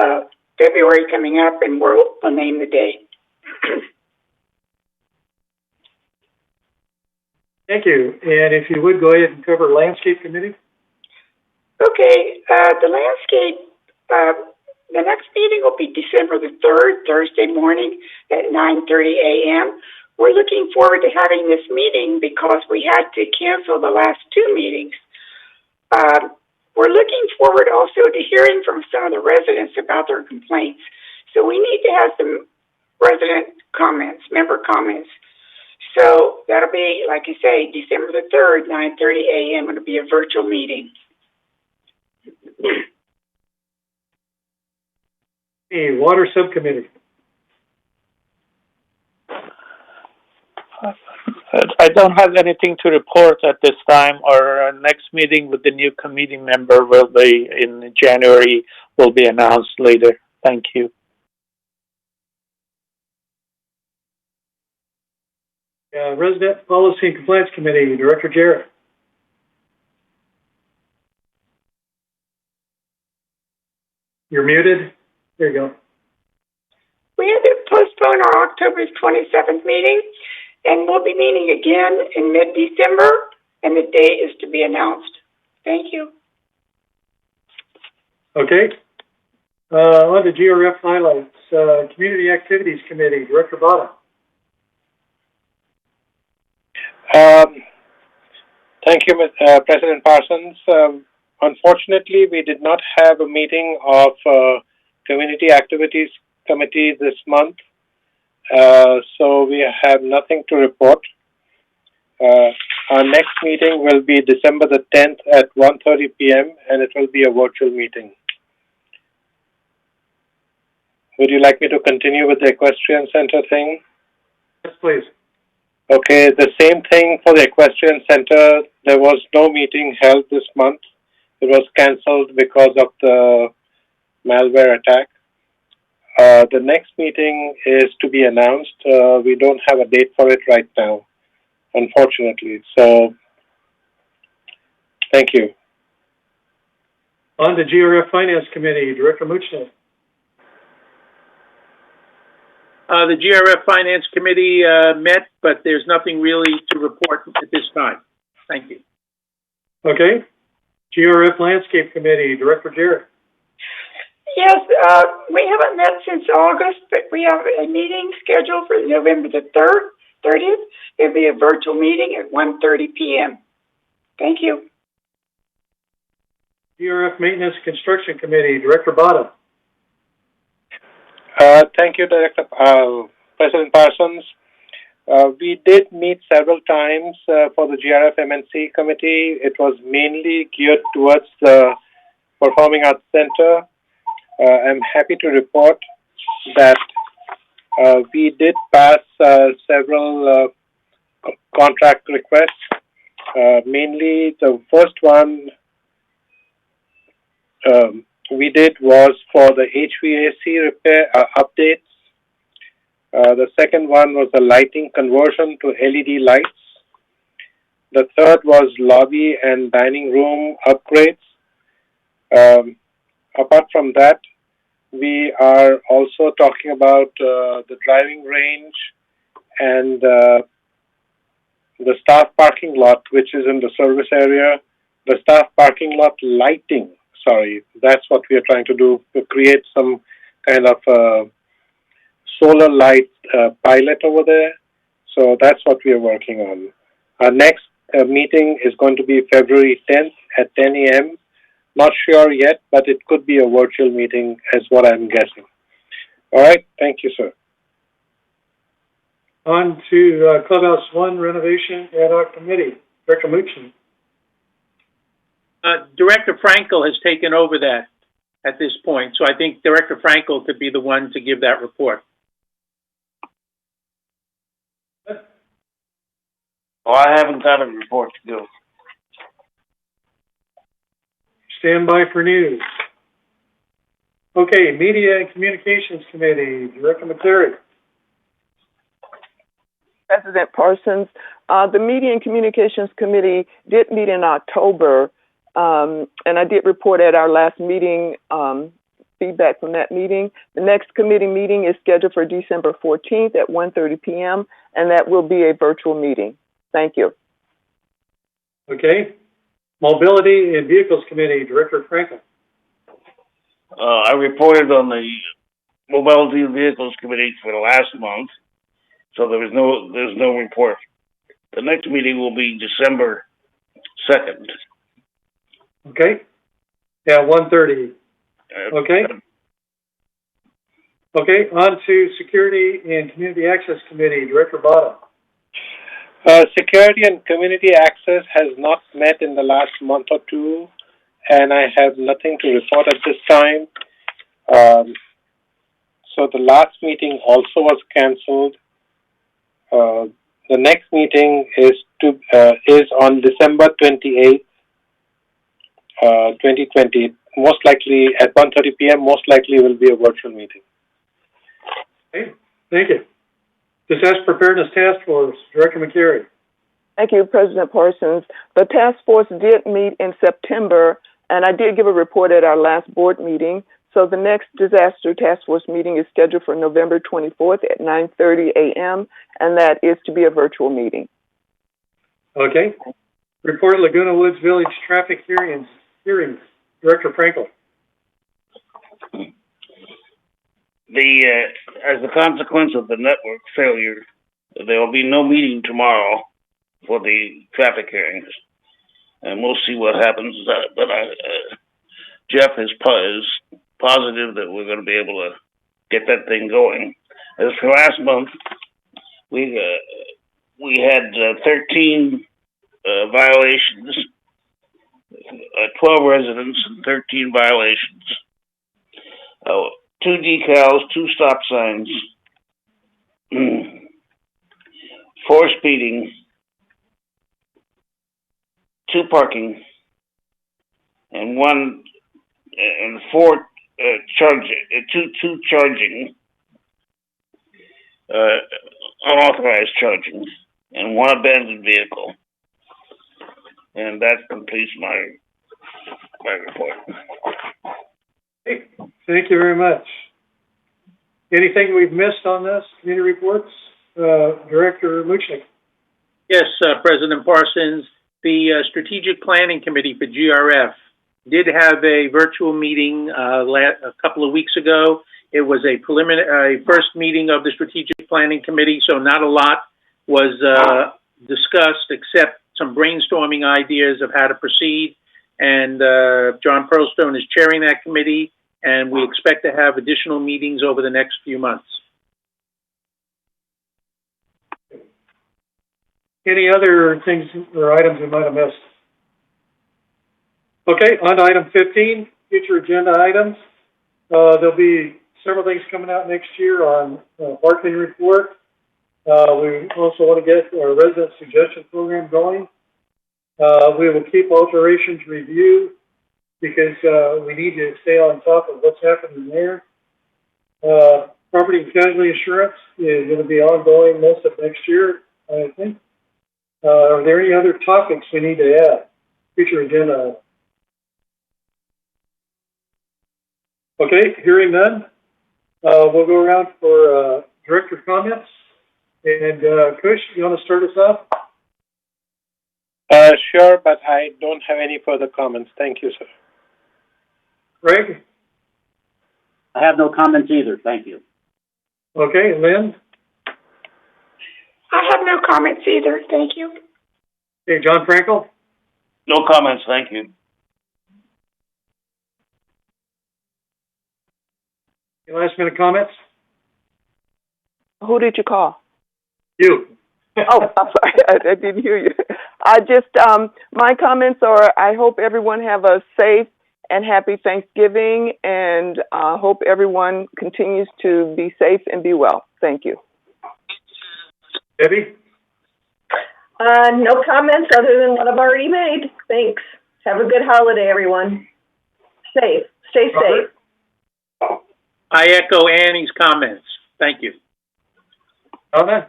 February coming up, and we'll name the date. Thank you. And if you would, go ahead and cover Landscape Committee. Okay, the landscape, the next meeting will be December the 3rd, Thursday morning at 9:30 a.m. We're looking forward to having this meeting because we had to cancel the last 2 meetings. We're looking forward also to hearing from some of the residents about their complaints. So we need to have some resident comments, member comments. So that'll be, like I say, December the 3rd, 9:30 a.m. It'll be a virtual meeting. The Water Subcommittee. I don't have anything to report at this time. Our next meeting with the new committee member will be in January, will be announced later. Thank you. Resident Policy and Compliance Committee, Director Jarrett. You're muted. There you go. We had to postpone postpone our October 27th meeting, and we'll be meeting again in mid-December, and the date is to be announced. Thank you. Okay. On to GRF highlights. Community Activities Committee, Director Botta. Thank you, President Parsons. Unfortunately, we did not have a meeting of Community Activities Committee this month, so we have nothing to report. Our next meeting will be December the 10th at 1:30 p.m. and it will be a virtual meeting. Would you like me to continue with the Equestrian Center thing? Yes, please. Okay, the same thing for the Equestrian Center. There was no meeting held this month. It was cancelled because of the malware attack. The next meeting is to be announced. We don't have a date for it right now, unfortunately. So, thank you. On to GRF Finance Committee, Director Muchnick. The GRF Finance Committee met, but there's nothing really to report at this time. Thank you. Okay. GRF Landscape Committee, Director Jarrett. Yes, we haven't met since August, but we have a meeting scheduled for November the 30th. It'll be a virtual meeting at 1:30 p.m. Thank you. GRF Maintenance Construction Committee, Director Botta. Thank you, Director President Parsons. We did meet several times for the GRF MNC committee. It was mainly geared towards the Performing Arts Center. I'm happy to report that we did pass several contract requests. Mainly the first one we did was for the HVAC repair updates. The second one was the lighting conversion to LED lights. The third was lobby and dining room upgrades. Apart from that, we are also talking about the driving range and the staff parking lot, which is in the service area. The staff parking lot lighting, that's what we are trying to do, to create some kind of solar light pilot over there. So that's what we are working on. Our next meeting is going to be February 10th at 10 a.m. Not sure yet, but it could be a virtual meeting is what I'm guessing. All right. Thank you, sir. On to Clubhouse 1 Renovation Ad Hoc Committee, Director Muchnick. Director Frankel has taken over that at this point, so I think Director Frankel could be the one to give that report. Oh, I haven't got a report to do. Stand by for news. Okay, Media and Communications Committee, Director McCleary. President Parsons, the Media and Communications Committee did meet in October, and I did report at our last meeting feedback from that meeting. The next committee meeting is scheduled for December 14th at 1:30 p.m., and that will be a virtual meeting. Thank you. Okay. Mobility and Vehicles Committee, Director Franklin. I reported on the Mobility and Vehicles Committee for the last month, so there's no report. The next meeting will be December 2nd. Okay. Yeah, 1:30. Okay. Okay, on to Security and Community Access Committee, Director Botta. Security and Community Access has not met in the last month or two, and I have nothing to report at this time. So the last meeting also was cancelled. The next meeting is on December 28th, 2020. Most likely at 1:30 p.m. Most likely will be a virtual meeting. Okay, thank you. Disaster Preparedness Task Force, Director McCary. Thank you, President Parsons. The task force did meet in September, and I did give a report at our last board meeting. So the next disaster task force meeting is scheduled for November 24th at 9:30 a.m., and that is to be a virtual meeting. Okay. Report Laguna Woods Village traffic hearings. Director Frankel. As a consequence of the network failure, there will be no meeting tomorrow for the traffic hearings, and we'll see what happens. But Jeff is positive that we're going to be able to get that thing going. As for last month, we had 13 violations, 12 residents and 13 violations. 2 decals, 2 stop signs, 4 speeding, 2 parking, and 4 charging, unauthorized charging, and 1 abandoned vehicle. And that completes my report. Thank you very much. Anything we've missed on this, community reports? Director Muchnick. Yes, President Parsons, the Strategic Planning Committee for GRF did have a virtual meeting a couple of weeks ago. It was a preliminary first meeting of the Strategic Planning Committee, so not a lot was discussed except some brainstorming ideas of how to proceed. And John Pearlstone is chairing that committee, and we expect to have additional meetings over the next few months. Any other things or items we might have missed? Okay, on to item 15, future agenda items. There'll be several things coming out next year on marketing report. We also want to get our resident suggestion program going. We will keep alterations review because we need to stay on top of what's happening there. Property and casualty insurance is going to be ongoing most of next year, I think. Are there any other topics we need to add? Future agenda. Okay, hearing none, we'll go around for director comments. And Kush, you want to start us off? Sure, but I don't have any further comments. Thank you, sir. Greg? I have no comments either. Thank you. Okay, Lynn? I have no comments either. Thank you. Okay, John Frankel? No comments, thank you. Any last minute comments? Who did you call? You. Oh, I'm sorry. I didn't hear you. I just, my comments are, I hope everyone have a safe and happy Thanksgiving, and hope everyone continues to be safe and be well. Thank you. Debbie? No comments other than what I've already made. Thanks. Have a good holiday, everyone. Stay safe. I echo Annie's comments. Thank you. Donna?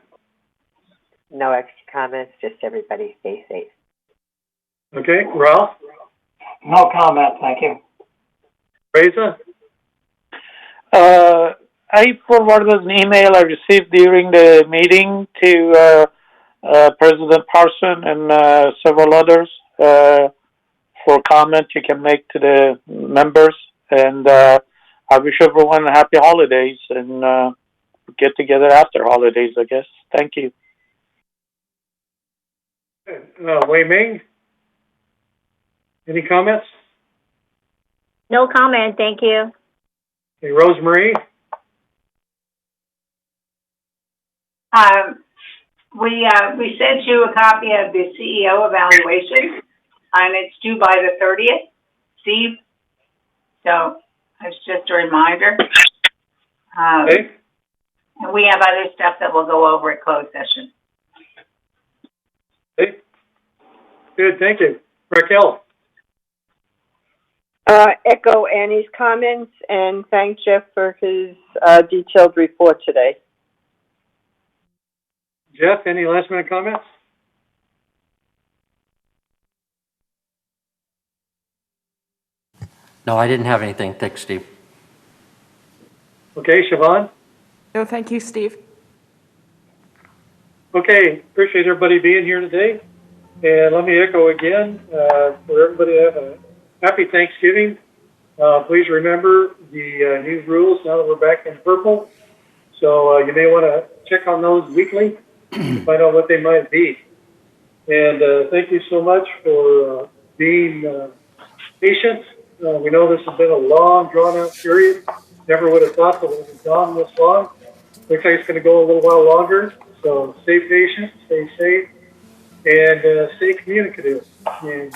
No extra comments, just everybody stay safe. Okay, Ralph? No comment, thank you. Reza? I forwarded an email I received during the meeting to President Parson and several others for comment you can make to the members. And I wish everyone happy holidays and get together after holidays, I guess. Thank you. Wei Ming? Any comments? No comment, thank you. Okay, Rosemarie? We sent you a copy of the CEO evaluation, and it's due by the 30th, Steve. So it's just a reminder. Okay. And we have other stuff that we'll go over at closed session. Okay. Good, thank you. Raquel? Echo Annie's comments and thank Jeff for his detailed report today. Jeff, any last minute comments? No, I didn't have anything. Thanks, Steve. Okay, Siobhan? No, thank you, Steve. Okay, appreciate everybody being here today. And let me echo again, for everybody to have a happy Thanksgiving. Please remember the new rules now that we're back in purple. So you may want to check on those weekly to find out what they might be. And thank you so much for being patient. We know this has been a long, drawn-out period. Never would have thought that it would have gone this long. Looks like it's going to go a little while longer. So stay patient, stay safe, and stay communicative. And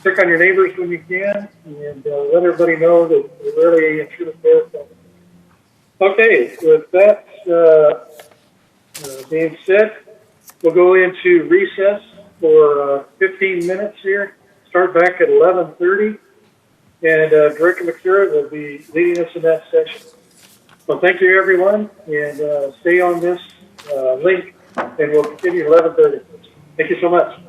check on your neighbors when you can, and let everybody know that we're really and truly there for them. Okay, with that being said, we'll go into recess for 15 minutes here. Start back at 11:30, and Director McCura will be leading us in that session. So thank you, everyone, and stay on this link, and we'll continue at 11:30. Thank you so much.